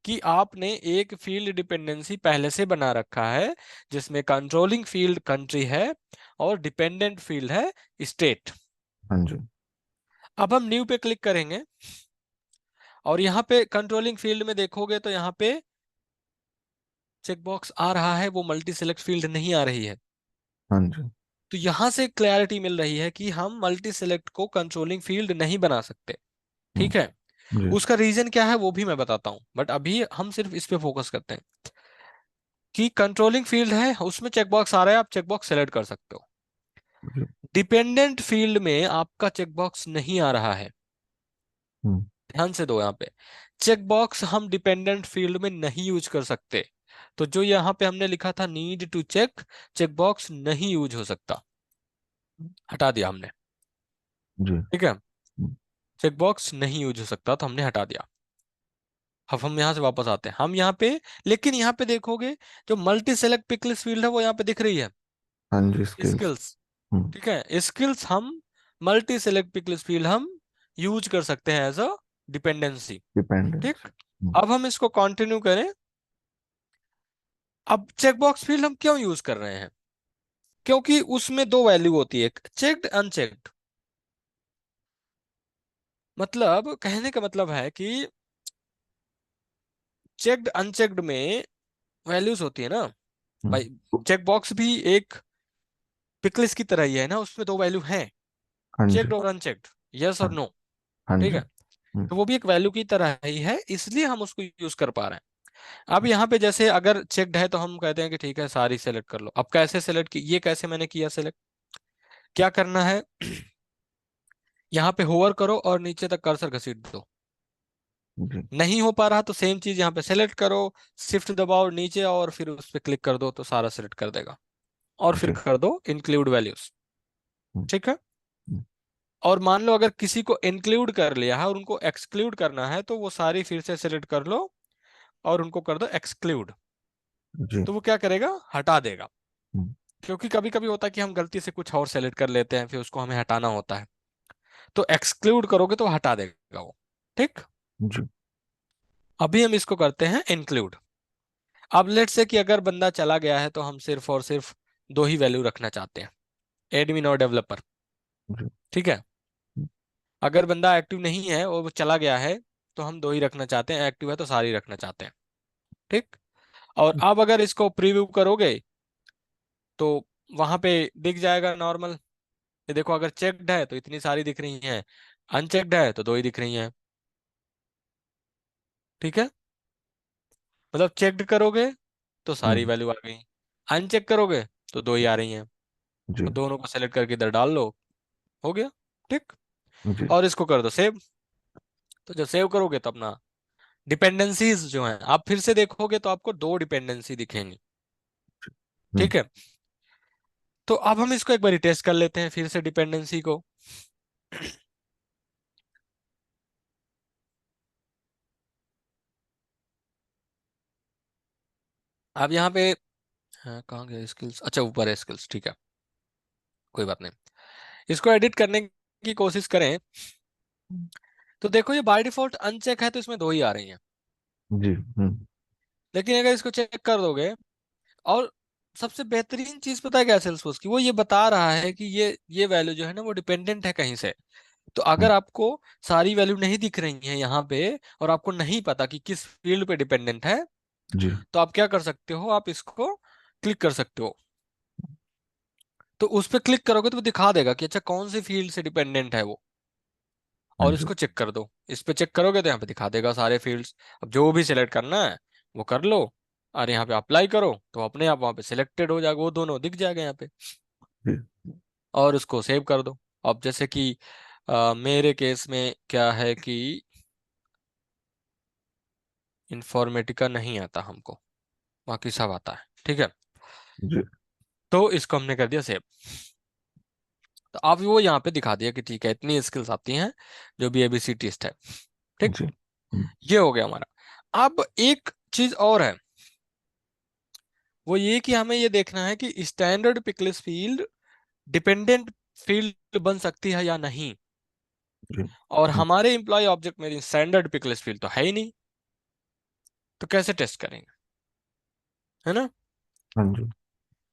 कि आपने एक फील्ड डिपेंडेंसी पहले से बना रखा है, जिसमें कंट्रोलिंग फील्ड कंट्री है और डिपेंडेंट फील्ड है स्टेट। हाँ जी। अब हम न्यू पे क्लिक करेंगे और यहाँ पे कंट्रोलिंग फील्ड में देखोगे तो यहाँ पे चेकबॉक्स आ रहा है, वो मल्टी सेलेक्ट फील्ड नहीं आ रही है। हाँ जी। तो यहां से क्लैरिटी मिल रही है कि हम मल्टी सेलेक्ट को कंट्रोलिंग फील्ड नहीं बना सकते। हम्म, ठीक है। जी। उसका रीजन क्या है वो भी मैं बताता हूं, बट अभी हम सिर्फ इस पे फोकस करते हैं कि कंट्रोलिंग फील्ड है, उसमें चेकबॉक्स आ रहा है, आप चेकबॉक्स सेलेक्ट कर सकते हो। जी। डिपेंडेंट फील्ड में आपका चेकबॉक्स नहीं आ रहा है। हम्म, ध्यान से दो, यहाँ पे चेकबॉक्स हम डिपेंडेंट फील्ड में नहीं यूज कर सकते। तो जो यहाँ पे हमने लिखा था नीड टू चेक, चेकबॉक्स नहीं यूज हो सकता, हटा दिया हमने। जी। ठीक है। हम्म, चेकबॉक्स नहीं यूज हो सकता तो हमने हटा दिया। अब हम यहाँ से वापस आते हैं, हम यहाँ पे, लेकिन यहाँ पे देखोगे जो मल्टी सेलेक्ट पिकलिस फील्ड है वो यहाँ पे दिख रही है, हाँ जी, स्किल्स। स्किल्स। हम्म, ठीक है, स्किल्स हम मल्टी सेलेक्ट पिकलिस फील्ड हम यूज कर सकते हैं एज अ डिपेंडेंसी। डिपेंडेंस। ठीक। अब हम इसको कंटिन्यू करें। अब चेकबॉक्स फील्ड हम क्यों यूज कर रहे हैं? क्योंकि उसमें दो वैल्यू होती है, चेक्ड अनचेक्ड। मतलब कहने का मतलब है कि चेक्ड अनचेक्ड में वैल्यूज होती है ना भाई। चेक बॉक्स भी एक पिकलिस की तरह ही है ना, उसमें दो वैल्यू हैं, हाँ जी। चेक्ड और अनचेक्ड, यस और हाँ। नो। हाँ ठीक जी। है। तो वो भी एक वैल्यू की तरह ही है, इसलिए हम उसको यूज कर पा रहे हैं। अब यहाँ पे जैसे अगर चेक्ड है तो हम कहते हैं कि ठीक है सारी सेलेक्ट कर लो। अब कैसे सेलेक्ट की, ये कैसे मैंने किया सेलेक्ट, क्या करना है यहाँ पे होवर करो और नीचे तक कर्सर घसीट दो। जी। नहीं हो पा रहा तो सेम चीज यहाँ पे सेलेक्ट करो, शिफ्ट दबाओ नीचे और फिर उस पर क्लिक कर दो तो सारा सेलेक्ट कर देगा। और फिर जी। कर दो इंक्लूड वैल्यूज। हम्म, ठीक है। हम्म, और मान लो अगर किसी को इंक्लूड कर लिया है और उनको एक्सक्लूड करना है तो वो सारी फिर से सेलेक्ट कर लो और उनको कर दो एक्सक्लूड। जी। तो वो क्या करेगा, हटा देगा। हम्म, क्योंकि कभी कभी होता है कि हम गलती से कुछ और सेलेक्ट कर लेते हैं, फिर उसको हमें हटाना होता है। तो एक्सक्लूड करोगे तो हटा देगा वो। ठीक। जी। अभी हम इसको करते हैं इंक्लूड। अब लेट से कि अगर बंदा चला गया है तो हम सिर्फ और सिर्फ दो ही वैल्यू रखना चाहते हैं, एडमिन और डेवलपर। जी। ठीक है। हम्म, अगर बंदा एक्टिव नहीं है और वो चला गया है तो हम दो ही रखना चाहते हैं, एक्टिव है तो सारी रखना चाहते हैं। ठीक। और अब अगर इसको प्रीव्यू करोगे तो वहां पे दिख जाएगा नॉर्मल। ये देखो, अगर चेक्ड है तो इतनी सारी दिख रही हैं, अनचेक्ड है तो दो ही दिख रही हैं। ठीक है। मतलब चेक्ड करोगे तो सारी हम्म, वैल्यू आ गई, अनचेक करोगे तो दो ही आ रही हैं। जी। तो दोनों को सेलेक्ट करके इधर डाल लो, हो गया। ठीक। जी। और इसको कर दो सेव। तो जब सेव करोगे तो अपना डिपेंडेंसीज जो हैं आप फिर से देखोगे तो आपको दो डिपेंडेंसी दिखेंगी। हम्म, ठीक है। तो अब हम इसको एक बार टेस्ट कर लेते हैं फिर से डिपेंडेंसी को। अब यहाँ पे, हाँ, कहाँ गया स्किल्स, अच्छा ऊपर है स्किल्स, ठीक है, कोई बात नहीं। इसको एडिट करने की कोशिश करें तो देखो ये बाय डिफॉल्ट अनचेक है तो इसमें दो ही आ रही हैं। जी। लेकिन अगर इसको चेक कर दोगे, और सबसे बेहतरीन चीज पता है क्या सेल्सफोर्स की, वो ये बता रहा है कि ये वैल्यू जो है ना वो डिपेंडेंट है कहीं से। तो अगर हम्म, आपको सारी वैल्यू नहीं दिख रही है यहाँ पे और आपको नहीं पता कि किस फील्ड पे डिपेंडेंट है, जी। तो आप क्या कर सकते हो, आप इसको क्लिक कर सकते हो। तो उस पर क्लिक करोगे तो वो दिखा देगा कि अच्छा कौन सी फील्ड से डिपेंडेंट है वो, हाँ और जी। इसको चेक कर दो। इस पे चेक करोगे तो यहाँ पे दिखा देगा सारे फील्ड्स। अब जो भी सिलेक्ट करना है वो कर लो, और यहाँ पे अप्लाई करो तो अपने आप वहाँ पे सिलेक्टेड हो जाएगा, वो दोनों दिख जाएगा यहाँ पे। जी। और उसको सेव कर दो। अब जैसे कि मेरे केस में क्या है कि इन्फॉर्मेटिका नहीं आता हमको, बाकी सब आता है, ठीक है। जी। तो इसको हमने कर दिया सेव। तो अब वो यहाँ पे दिखा दिया कि ठीक है इतनी स्किल्स आती हैं जो भी एबीसी टेस्ट है, ठीक। जी। ये हो गया हमारा। अब एक चीज और है, वो ये कि हमें ये देखना है कि standard picklist field dependent field बन सकती है या नहीं। जी। और हमारे एम्प्लॉय ऑब्जेक्ट में स्टैंडर्ड पिकलिस्ट फील्ड तो है ही नहीं, तो कैसे टेस्ट करेंगे, है ना। हाँ जी।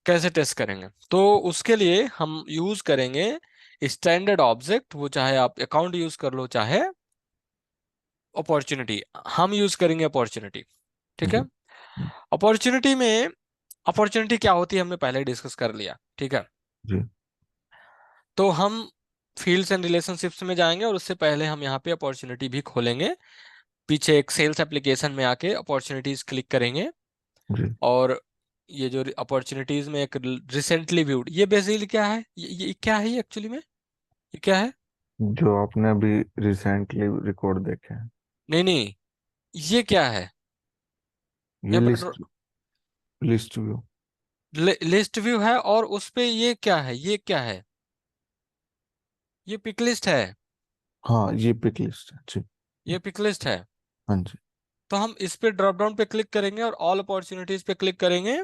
कैसे टेस्ट करेंगे, तो उसके लिए हम यूज करेंगे स्टैंडर्ड ऑब्जेक्ट, वो चाहे आप अकाउंट यूज कर लो चाहे अपॉर्चुनिटी। हम यूज करेंगे अपॉर्चुनिटी, ठीक है। जी। अपॉर्चुनिटी में, अपॉर्चुनिटी क्या होती है हमने पहले डिस्कस कर लिया, ठीक है। जी। तो हम फील्ड्स एंड रिलेशनशिप्स में जाएंगे और उससे पहले हम यहाँ पे अपॉर्चुनिटी भी खोलेंगे। पीछे एक सेल्स एप्लीकेशन में आके अपॉर्चुनिटीज क्लिक करेंगे, जी। और ये जो अपॉर्चुनिटीज में एक रिसेंटली व्यूड, ये बेसिकली क्या है, ये क्या है, ये एक्चुअली में ये क्या है। जो आपने अभी रिसेंटली रिकॉर्ड देखे हैं। नहीं नहीं, ये क्या है। ये list, list view. List view है, और उस पे ये क्या है, ये क्या है, ये पिक लिस्ट है। हाँ, ये पिक लिस्ट है जी। ये पिक लिस्ट है। हाँ जी। तो हम इस पे ड्रॉप डाउन पे क्लिक करेंगे और ऑल अपॉर्चुनिटीज पे क्लिक करेंगे।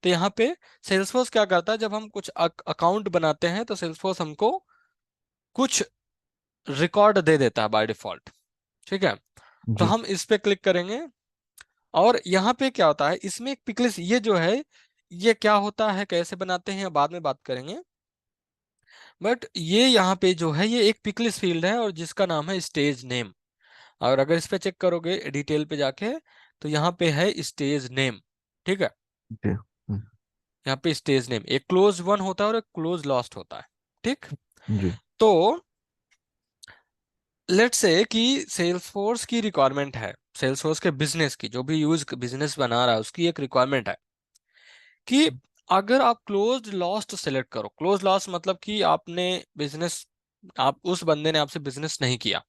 तो यहाँ पे सेल्सफोर्स क्या करता है, जब हम कुछ अकाउंट बनाते हैं तो सेल्सफोर्स हमको कुछ रिकॉर्ड दे देता है बाय डिफॉल्ट, ठीक है। तो जी। हम इस पे क्लिक करेंगे, और यहाँ पे क्या होता है, इसमें एक पिकलिस्ट, ये जो है ये क्या होता है, कैसे बनाते हैं बाद में बात करेंगे। बट ये यहाँ पे जो है ये एक पिकलिस्ट फील्ड है और जिसका नाम है स्टेज नेम। और अगर इस पे चेक करोगे डिटेल पे जाके, तो यहाँ पे है स्टेज नेम, ठीक है। जी। यहाँ पे स्टेज नेम एक क्लोज वन होता है और एक क्लोज लॉस्ट होता है, ठीक। जी। तो लेट्स से कि सेल्सफोर्स की रिक्वायरमेंट है, सेल्सफोर्स के बिजनेस की, जो भी यूज बिजनेस बना रहा है उसकी एक रिक्वायरमेंट है कि अगर आप क्लोज लॉस्ट सेलेक्ट करो। क्लोज लॉस्ट मतलब कि आपने बिजनेस, आप उस बंदे ने आपसे बिजनेस नहीं किया,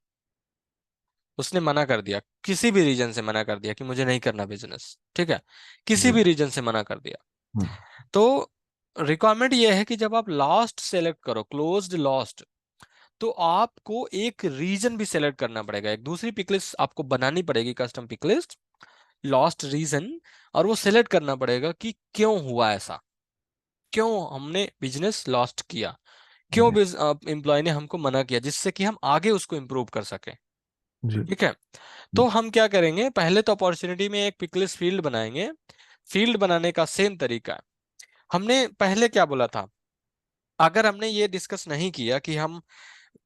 उसने मना कर दिया, किसी भी रीजन से मना कर दिया कि मुझे नहीं करना बिजनेस, ठीक है। किसी जी। भी रीजन से मना कर दिया। हम्म। तो रिक्वायरमेंट ये है कि जब आप लास्ट सेलेक्ट करो, क्लोज्ड लॉस्ट, तो आपको एक रीजन भी सेलेक्ट करना पड़ेगा, एक दूसरी पिकलिस्ट आपको बनानी पड़ेगी, कस्टम पिकलिस्ट, लॉस्ट रीजन। और वो सेलेक्ट करना पड़ेगा कि क्यों हुआ ऐसा, क्यों हमने बिजनेस लॉस्ट किया, क्यों जी। एम्प्लॉय ने हमको मना किया, जिससे कि हम आगे उसको इम्प्रूव कर सकें, जी। ठीक है। तो हम क्या करेंगे, पहले तो अपॉर्चुनिटी में एक पिकलिस्ट फील्ड बनाएंगे। फील्ड बनाने का सेम तरीका है। हमने पहले क्या बोला था, अगर हमने ये डिस्कस नहीं किया कि हम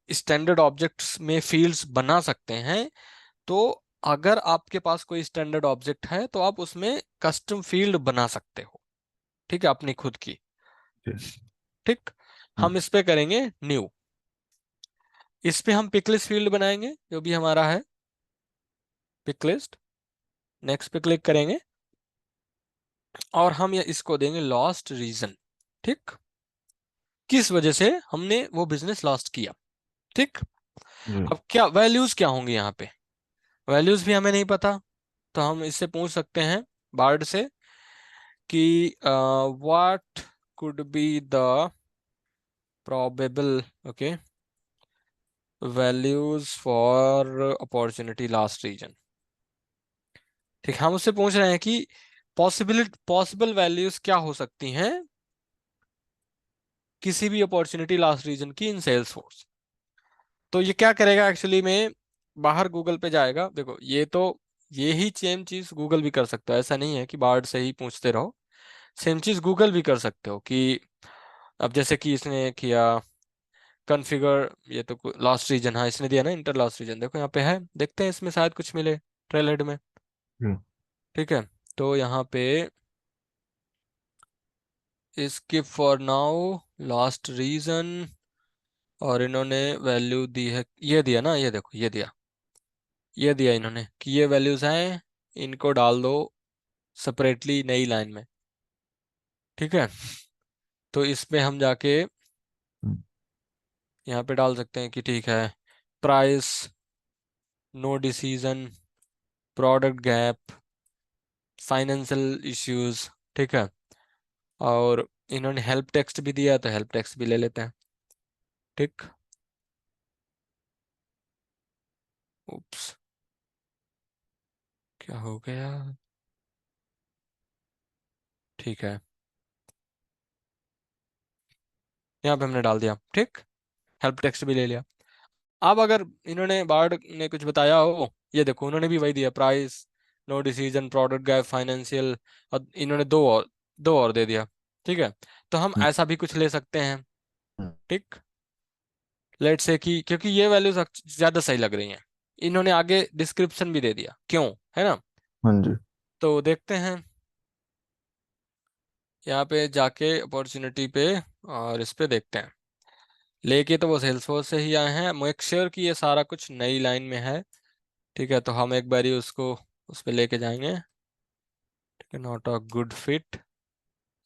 स्टैंडर्ड ऑब्जेक्ट्स में फील्ड्स बना सकते हैं, तो अगर आपके पास कोई स्टैंडर्ड ऑब्जेक्ट है तो आप उसमें कस्टम फील्ड बना सकते हो, ठीक है, अपनी खुद की, जी। ठीक। हम्म। हम इस पे करेंगे न्यू, इस पे हम पिकलिस्ट फील्ड बनाएंगे जो भी हमारा है पिकलिस्ट। नेक्स्ट पे क्लिक करेंगे और हम ये इसको देंगे लॉस्ट रीजन, ठीक, किस वजह से हमने वो बिजनेस लॉस्ट किया, ठीक। जी। अब क्या वैल्यूज क्या होंगी यहाँ पे, वैल्यूज भी हमें नहीं पता। तो हम इससे पूछ सकते हैं बार्ड से कि what could be the probable, okay, values for opportunity last region, ठीक। हम उससे पूछ रहे हैं कि पॉसिबल वैल्यूज क्या हो सकती हैं किसी भी अपॉर्चुनिटी लास्ट रीजन की इन सेल्स फोर्स। तो ये क्या करेगा एक्चुअली में, बाहर गूगल पे जाएगा, देखो ये तो ये ही सेम चीज गूगल भी कर सकता है, ऐसा नहीं है कि बार्ड से ही पूछते रहो, सेम चीज गूगल भी कर सकते हो कि अब जैसे कि इसने किया कॉन्फ़िगर, ये तो लास्ट रीजन, हाँ इसने दिया ना इंटर लास्ट रीजन, देखो यहाँ पे है, देखते हैं इसमें शायद कुछ मिले ट्रेल हेड में, जी। ठीक है। तो यहाँ पे skip for now last reason, और इन्होंने वैल्यू दी है, ये दिया ना, ये देखो ये दिया इन्होंने कि ये वैल्यूज हैं, इनको डाल दो सेपरेटली नई लाइन में, ठीक है। तो इसमें हम जाके हम्म। यहाँ पे डाल सकते हैं कि ठीक है, price, no decision, product gap, financial issues, ठीक है। और इन्होंने हेल्प टेक्स्ट भी दिया तो हेल्प टेक्स्ट भी ले लेते हैं, ठीक। उप्स, क्या हो गया? ठीक है, यहाँ पे हमने डाल दिया, ठीक। हेल्प टेक्स्ट भी ले लिया। अब अगर इन्होंने बार्ड ने कुछ बताया हो, ये देखो उन्होंने भी वही दिया, price, no decision, product gap, financial, और इन्होंने दो और दे दिया, ठीक है। तो हम हम्म, ऐसा भी कुछ ले सकते हैं, हम्म, ठीक। लेट से कि क्योंकि ये वैल्यूज ज्यादा सही लग रही हैं, इन्होंने आगे डिस्क्रिप्शन भी दे दिया क्यों, है ना। हाँ जी। तो देखते हैं यहाँ पे जाके अपॉर्चुनिटी पे, और इस पे देखते हैं। लेके तो वो सेल्सफोर्स से ही आए हैं, मेक श्योर कि ये सारा कुछ नई लाइन में है, ठीक है। तो हम एक बारी उसको उस पे लेके जाएंगे, ठीक है, not a good fit,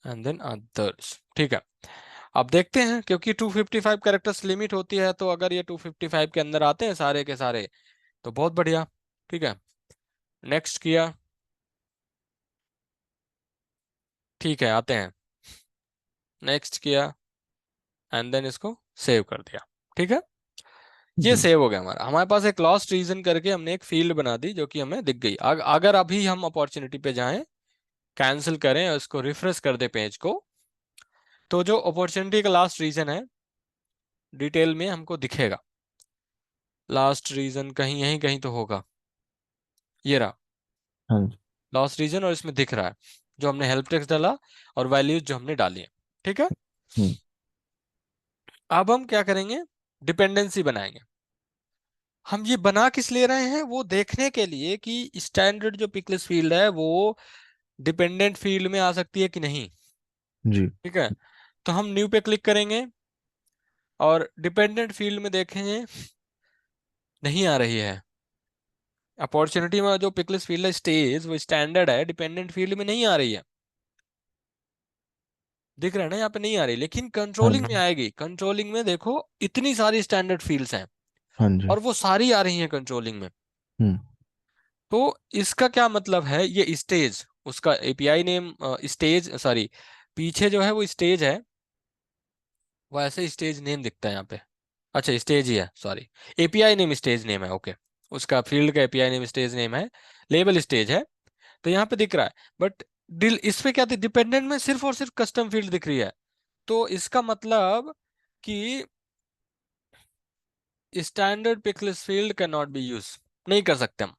and than others, ठीक है। अब देखते हैं, क्योंकि 255 कैरेक्टर्स लिमिट होती है, तो अगर ये 255 के अंदर आते हैं सारे के सारे तो बहुत बढ़िया, ठीक है। नेक्स्ट किया, ठीक है, आते हैं। नेक्स्ट किया, एंड देन इसको सेव कर दिया, ठीक है। ये जी। सेव हो गया हमारे पास एक लॉस्ट रीजन करके हमने एक फील्ड बना दी जो कि हमें दिख गई। अगर अभी हम अपॉर्चुनिटी पे जाएं, कैंसिल करें और इसको रिफ्रेश कर दे पेज को, तो जो अपॉर्चुनिटी का लास्ट रीजन है डिटेल में हमको दिखेगा। लास्ट रीजन कहीं यहीं कहीं तो होगा, ये रहा हाँ जी। लास्ट रीजन, और इसमें दिख रहा है जो हमने हेल्प टेक्स्ट डाला और वैल्यूज जो हमने डाली है, ठीक है। हम्म, अब हम क्या करेंगे, डिपेंडेंसी बनाएंगे। हम ये बना किस लिए रहे हैं, वो देखने के लिए कि स्टैंडर्ड जो पिकलेस फील्ड है वो डिपेंडेंट फील्ड में आ सकती है कि नहीं, जी। ठीक है। तो हम न्यू पे क्लिक करेंगे और डिपेंडेंट फील्ड में देखेंगे, नहीं आ रही है। अपॉर्चुनिटी में जो पिकलेस फील्ड है स्टेज, वो स्टैंडर्ड है, डिपेंडेंट फील्ड में नहीं आ रही है। दिख रहा है ना, यहाँ पे नहीं आ रही, लेकिन हाँ कंट्रोलिंग में जी। आएगी। कंट्रोलिंग में देखो इतनी सारी स्टैंडर्ड फील्ड्स हैं, हाँ जी। और वो सारी आ रही हैं कंट्रोलिंग में। हम्म, तो इसका क्या मतलब है, ये स्टेज, उसका एपीआई नेम स्टेज, सॉरी, पीछे जो है वो स्टेज है, वो ऐसे स्टेज नेम दिखता है यहाँ पे। अच्छा, स्टेज ही है, sorry. API name stage name है, ओके। उसका फील्ड का एपीआई नेम स्टेज नेम है, लेबल स्टेज है। तो यहाँ पे दिख रहा है, बट डिल इस पे क्या, डिपेंडेंट में सिर्फ और सिर्फ कस्टम फील्ड दिख रही है। तो इसका मतलब कि standard pixel field can not B use, नहीं कर सकते हम,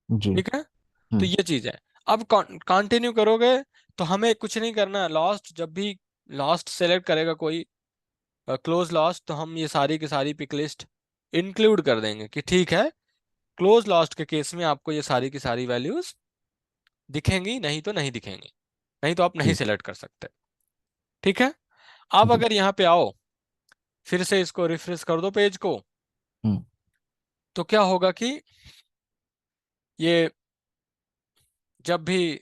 जी। ठीक है। तो हम्म, ये चीज है। अब कंटिन्यू करोगे तो हमें कुछ नहीं करना, लास्ट जब भी लास्ट सेलेक्ट करेगा कोई, क्लोज लास्ट, तो हम ये सारी की सारी पिक लिस्ट इंक्लूड कर देंगे कि ठीक है, क्लोज लास्ट के केस में आपको ये सारी की सारी वैल्यूज दिखेंगी, नहीं तो नहीं दिखेंगी, नहीं तो आप नहीं जी। सेलेक्ट कर सकते, ठीक है। अब जी। अगर यहाँ पे आओ, फिर से इसको रिफ्रेश कर दो पेज को, हम्म, तो क्या होगा कि ये जब भी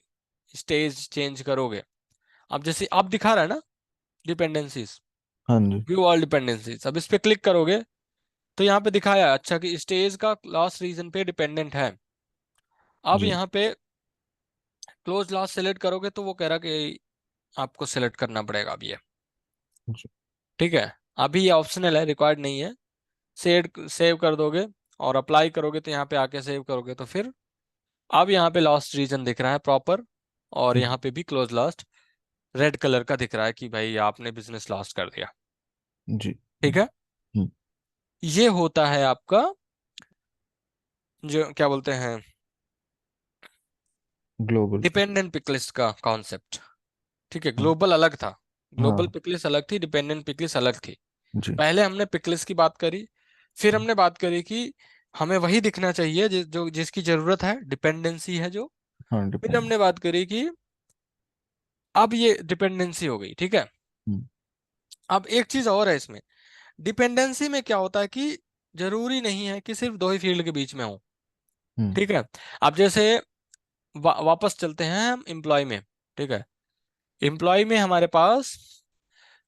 स्टेज चेंज करोगे, अब जैसे अब दिखा रहा है ना डिपेंडेंसीज, हाँ जी। व्यू ऑल डिपेंडेंसीज, अब इस पे क्लिक करोगे तो यहाँ पे दिखाया अच्छा कि स्टेज का लास्ट रीजन पे डिपेंडेंट है। अब जी। यहाँ पे क्लोज लास्ट सेलेक्ट करोगे तो वो कह रहा कि आपको सेलेक्ट करना पड़ेगा अब ये, जी। ठीक है। अभी ये ऑप्शनल है, रिक्वायर्ड नहीं है। सेव कर दोगे और अप्लाई करोगे, तो यहाँ पे आके सेव करोगे तो फिर अब यहाँ पे लास्ट रीजन दिख रहा है प्रॉपर, और हम्म, यहाँ पे भी क्लोज लास्ट रेड कलर का दिख रहा है कि भाई आपने बिजनेस लॉस्ट कर दिया, जी। ठीक है। हम्म, ये होता है आपका जो क्या बोलते हैं, ग्लोबल। डिपेंडेंट पिकलिस्ट का कॉन्सेप्ट, ठीक है। हाँ। ग्लोबल अलग था, ग्लोबल हाँ। पिकलिस्ट अलग थी, डिपेंडेंट पिकलिस्ट अलग थी। जी। पहले हमने पिकलिस्ट की बात करी, फिर हमने बात करी कि हमें वही दिखना चाहिए जो जिसकी जरूरत है, डिपेंडेंसी है जो। हाँ, फिर डिपेंड। हमने बात करी कि अब ये डिपेंडेंसी हो गई, ठीक है। हम्म, अब एक चीज और है इसमें, डिपेंडेंसी में क्या होता है कि जरूरी नहीं है कि सिर्फ दो ही फील्ड के बीच में हो, हम्म, ठीक है। अब जैसे वापस चलते हैं हम एम्प्लॉय में, ठीक है। एम्प्लॉय में हमारे पास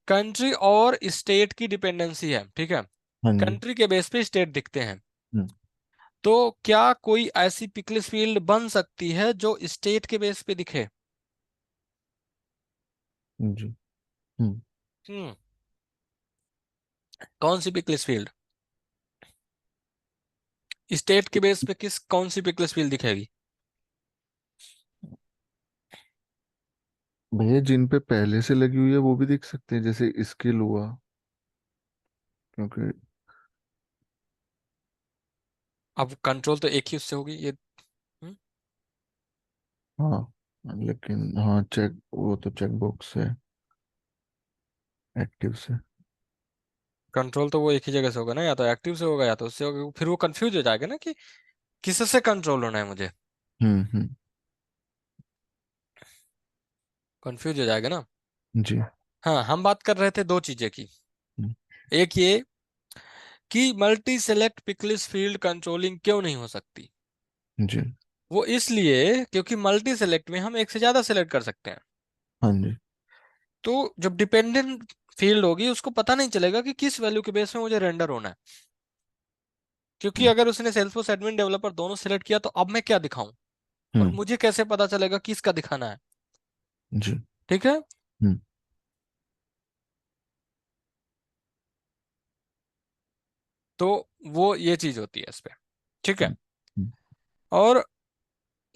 कंट्री और स्टेट की डिपेंडेंसी है, ठीक है। हाँ जी। कंट्री के बेस पे स्टेट दिखते हैं। हम्म, तो क्या कोई ऐसी पिकलिस फील्ड बन सकती है जो स्टेट के बेस पे दिखे? जी। हम्म। हम्म। कौन सी पिकलिस फील्ड? स्टेट के बेस पे किस कौन सी पिकलिस फील्ड दिखेगी? भैया जिन पे पहले से लगी हुई है वो भी देख सकते हैं, जैसे स्किल हुआ, क्योंकि अब कंट्रोल तो एक ही उससे होगी ये। हाँ, लेकिन हाँ चेक, वो तो चेक बॉक्स है एक्टिव से। कंट्रोल तो वो एक ही जगह से होगा ना, या तो एक्टिव से होगा या तो उससे होगा, फिर वो कंफ्यूज हो जाएगा ना कि किससे कंट्रोल होना है मुझे। हम्म। कंफ्यूज हो जाएगा ना। जी। हाँ, हम बात कर रहे थे दो चीजें की। हम्म, एक ये कि मल्टी सेलेक्ट पिकलिस फील्ड कंट्रोलिंग क्यों नहीं हो सकती। जी। वो इसलिए क्योंकि मल्टी सेलेक्ट में हम एक से ज्यादा सेलेक्ट कर सकते हैं। हाँ जी। तो जब डिपेंडेंट फील्ड होगी उसको पता नहीं चलेगा कि किस वैल्यू के बेस में मुझे रेंडर होना है। क्योंकि हम्म। अगर उसने सेल्सफोर्स एडमिन डेवलपर दोनों सेलेक्ट किया तो अब मैं क्या दिखाऊं, और हम्म, मुझे कैसे पता चलेगा किसका दिखाना है। जी। ठीक है। हम्म। तो वो ये चीज होती है इस पे। ठीक है। हम्म, हम्म, और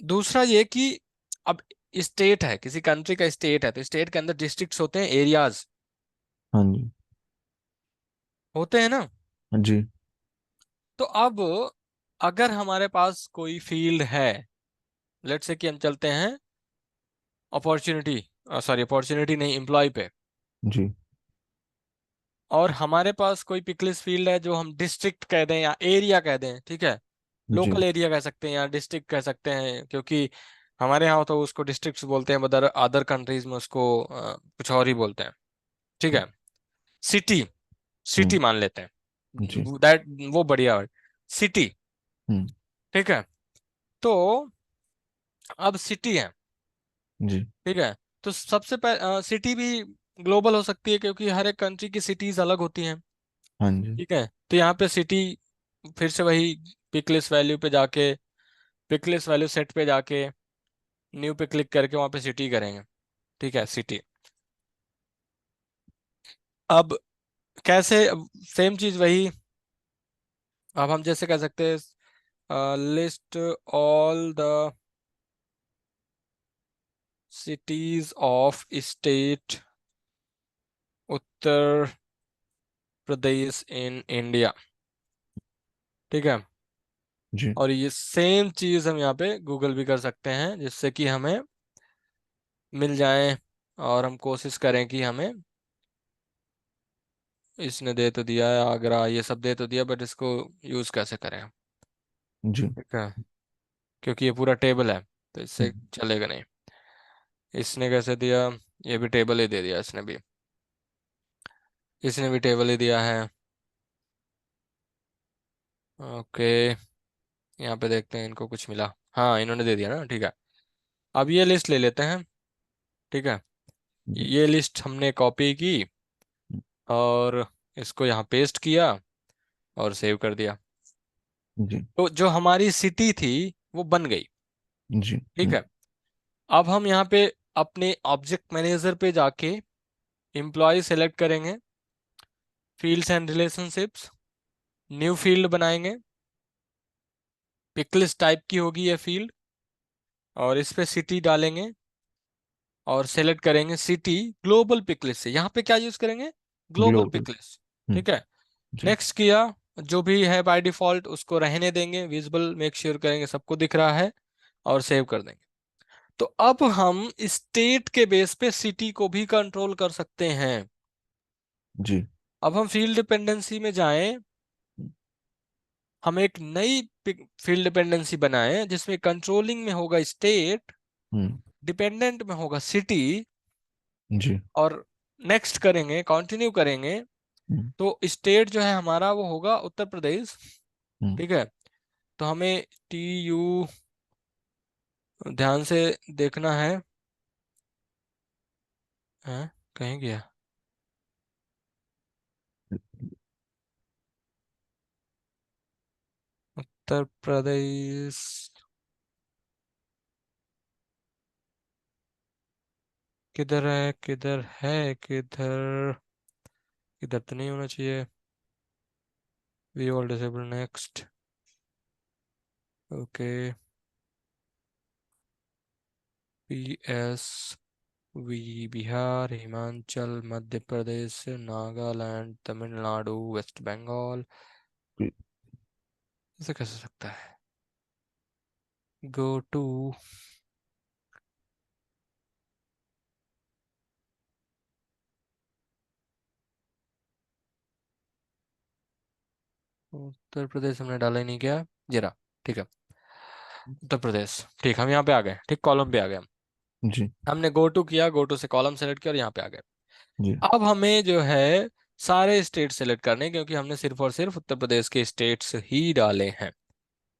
दूसरा ये कि अब स्टेट है, किसी कंट्री का स्टेट है, तो स्टेट के अंदर डिस्ट्रिक्ट्स होते हैं, एरियाज हाँ जी। होते हैं ना। हाँ जी। तो अब अगर हमारे पास कोई फील्ड है, लेट्स से कि हम चलते हैं अपॉर्चुनिटी, सॉरी अपॉर्चुनिटी नहीं, एम्प्लॉय पे। जी। और हमारे पास कोई पिकलिस फील्ड है जो हम डिस्ट्रिक्ट कह दें या एरिया कह दें, ठीक है। जी। लोकल एरिया कह सकते हैं या डिस्ट्रिक्ट कह सकते हैं, क्योंकि हमारे यहाँ तो उसको डिस्ट्रिक्ट्स बोलते हैं, बदर अदर कंट्रीज में उसको कुछ और ही बोलते हैं। ठीक है। सिटी, सिटी हम्म। मान लेते जी। हैं, दैट वो बढ़िया वर्ड, सिटी। हम्म। ठीक है। तो अब सिटी है, जी। ठीक है। तो सबसे पहले सिटी भी ग्लोबल हो सकती है क्योंकि हर एक कंट्री की सिटीज अलग होती हैं। हाँ जी। ठीक है। तो यहाँ पे सिटी, फिर से वही पिकलिस वैल्यू पे जाके, पिकलिस वैल्यू सेट पे जाके न्यू पे क्लिक करके वहाँ पे सिटी करेंगे। ठीक है, सिटी। अब कैसे, सेम चीज वही। अब हम जैसे कह सकते हैं list all the cities of state Uttar Pradesh in India. ठीक है। जी। और ये सेम चीज हम यहाँ पे गूगल भी कर सकते हैं जिससे कि हमें मिल जाए। और हम कोशिश करें कि हमें, इसने दे तो दिया है आगरा, ये सब दे तो दिया, बट इसको यूज कैसे करें हम? जी। ठीक है। क्योंकि ये पूरा टेबल है तो इससे हम्म। चलेगा नहीं। इसने कैसे दिया? ये भी टेबल ही दे दिया इसने भी, इसने भी टेबल ही दिया है। ओके, यहाँ पे देखते हैं इनको कुछ मिला। हाँ, इन्होंने दे दिया ना, ठीक है। अब ये लिस्ट ले लेते हैं। ठीक है। जी। ये लिस्ट हमने कॉपी की और इसको यहाँ पेस्ट किया और सेव कर दिया। जी। तो जो हमारी सिटी थी वो बन गई। जी। ठीक है। अब हम यहाँ पे अपने ऑब्जेक्ट मैनेजर पे जाके एम्प्लॉय सेलेक्ट करेंगे, fields and relationships, new field बनाएंगे, पिकलिस्ट टाइप की होगी ये फील्ड, और इस पे सिटी डालेंगे और सेलेक्ट करेंगे सिटी ग्लोबल पिकलिस्ट से। यहाँ पे क्या यूज करेंगे? Global global. पिकलिस्ट। हम्म। ठीक है। जी। नेक्स्ट किया, जो भी है बाय डिफॉल्ट उसको रहने देंगे, विजिबल मेक श्योर करेंगे सबको दिख रहा है, और सेव कर देंगे। तो अब हम स्टेट के बेस पे सिटी को भी कंट्रोल कर सकते हैं। जी। अब हम फील्ड डिपेंडेंसी में जाएं, हम एक नई फील्ड डिपेंडेंसी बनाएं जिसमें कंट्रोलिंग में होगा स्टेट, हम्म। डिपेंडेंट में होगा सिटी, जी। और नेक्स्ट करेंगे, कंटिन्यू करेंगे। हम्म। तो स्टेट जो है हमारा वो होगा उत्तर प्रदेश। हम्म। ठीक है। तो हमें TU ध्यान से देखना है। हैं? कहीं गया? उत्तर प्रदेश किधर है, किधर है, किधर? किधर तो नहीं होना चाहिए। We all disable, next. Okay. P S V, Bihar, Himachal, Madhya Pradesh, Nagaland, Tamil Nadu, West Bengal. ऐसे कैसे सकता है? Go to. उत्तर प्रदेश हमने डाला ही नहीं, क्या? ये रहा। ठीक है, उत्तर प्रदेश। ठीक, हम यहाँ पे आ गए, ठीक, कॉलम पे आ गए हम। जी हमने गो टू किया, गो टू से कॉलम सेलेक्ट किया और यहाँ पे आ गए। जी। अब हमें जो है सारे स्टेट सेलेक्ट करने हैं, क्योंकि हमने सिर्फ और सिर्फ उत्तर प्रदेश के स्टेट्स ही डाले हैं।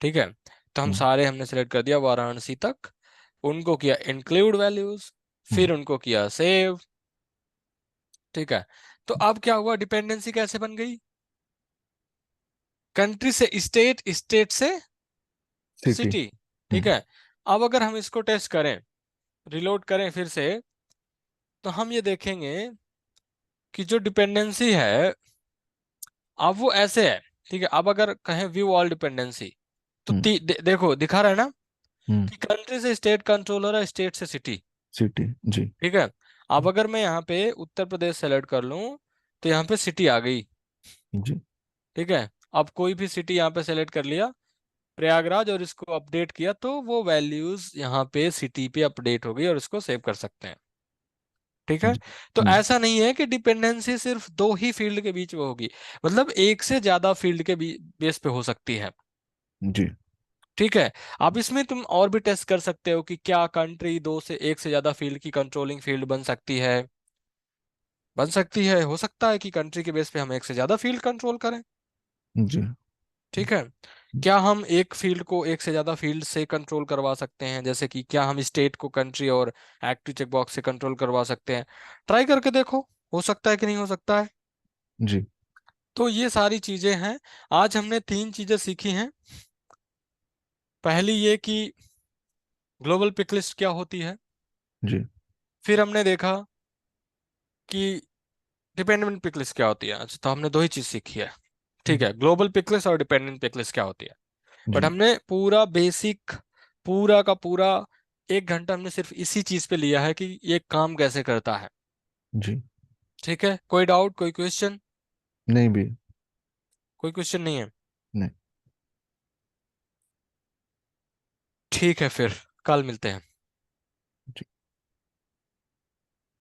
ठीक है, तो हम हम्म सारे हमने सेलेक्ट कर दिया वाराणसी तक। उनको किया इंक्लूड वैल्यूज, हम्म फिर उनको किया सेव। ठीक है, तो अब क्या हुआ, डिपेंडेंसी कैसे बन गई? कंट्री से स्टेट, स्टेट से सिटी। सिटी। ठीक हम्म है, अब अगर हम इसको टेस्ट करें, रिलोड करें फिर से, तो हम ये देखेंगे कि जो डिपेंडेंसी है, अब वो ऐसे है। ठीक है, अब अगर कहें व्यू ऑल डिपेंडेंसी, तो हम्म देखो दिखा रहा है ना हम्म। कि कंट्री से स्टेट कंट्रोल हो रहा है, स्टेट से सिटी। सिटी। जी। ठीक है, अब अगर मैं यहाँ पे उत्तर प्रदेश सेलेक्ट कर लूँ, तो यहाँ पे सिटी आ गई। जी ठीक है, अब कोई भी सिटी यहाँ पे सेलेक्ट कर लिया, प्रयागराज, और इसको अपडेट किया, तो वो वैल्यूज यहाँ पे सिटी पे अपडेट हो गई और इसको सेव कर सकते हैं। ठीक है, जी तो जी ऐसा नहीं है कि डिपेंडेंसी सिर्फ दो ही फील्ड के बीच में होगी, मतलब एक से ज्यादा फील्ड के बेस पे हो सकती है। जी ठीक है, अब इसमें तुम और भी टेस्ट कर सकते हो कि क्या कंट्री दो से एक से ज्यादा फील्ड की कंट्रोलिंग फील्ड बन सकती है। बन सकती है, हो सकता है कि कंट्री के बेस पे हम एक से ज्यादा फील्ड कंट्रोल करें। जी। ठीक है, क्या हम एक फील्ड को एक से ज्यादा फील्ड से कंट्रोल करवा सकते हैं, जैसे कि क्या हम स्टेट को कंट्री और एक्टिव चेक बॉक्स से कंट्रोल करवा सकते हैं? ट्राई करके देखो, हो सकता है कि नहीं हो सकता है। जी तो ये सारी चीजें हैं। आज हमने तीन चीजें सीखी हैं। पहली ये कि ग्लोबल पिक लिस्ट क्या होती है। जी फिर हमने देखा कि डिपेंडेंट पिक लिस्ट क्या होती है। अच्छा, तो हमने दो ही चीज सीखी है। ठीक है, ग्लोबल पिक लिस्ट और डिपेंडेंट पिक लिस्ट क्या होती है। बट जी हमने पूरा बेसिक, पूरा का पूरा 1 घंटा हमने सिर्फ इसी चीज पे लिया है कि ये काम कैसे करता है। जी। ठीक है, कोई डाउट, कोई क्वेश्चन? नहीं भी। कोई क्वेश्चन नहीं है? नहीं। ठीक है, फिर कल मिलते हैं।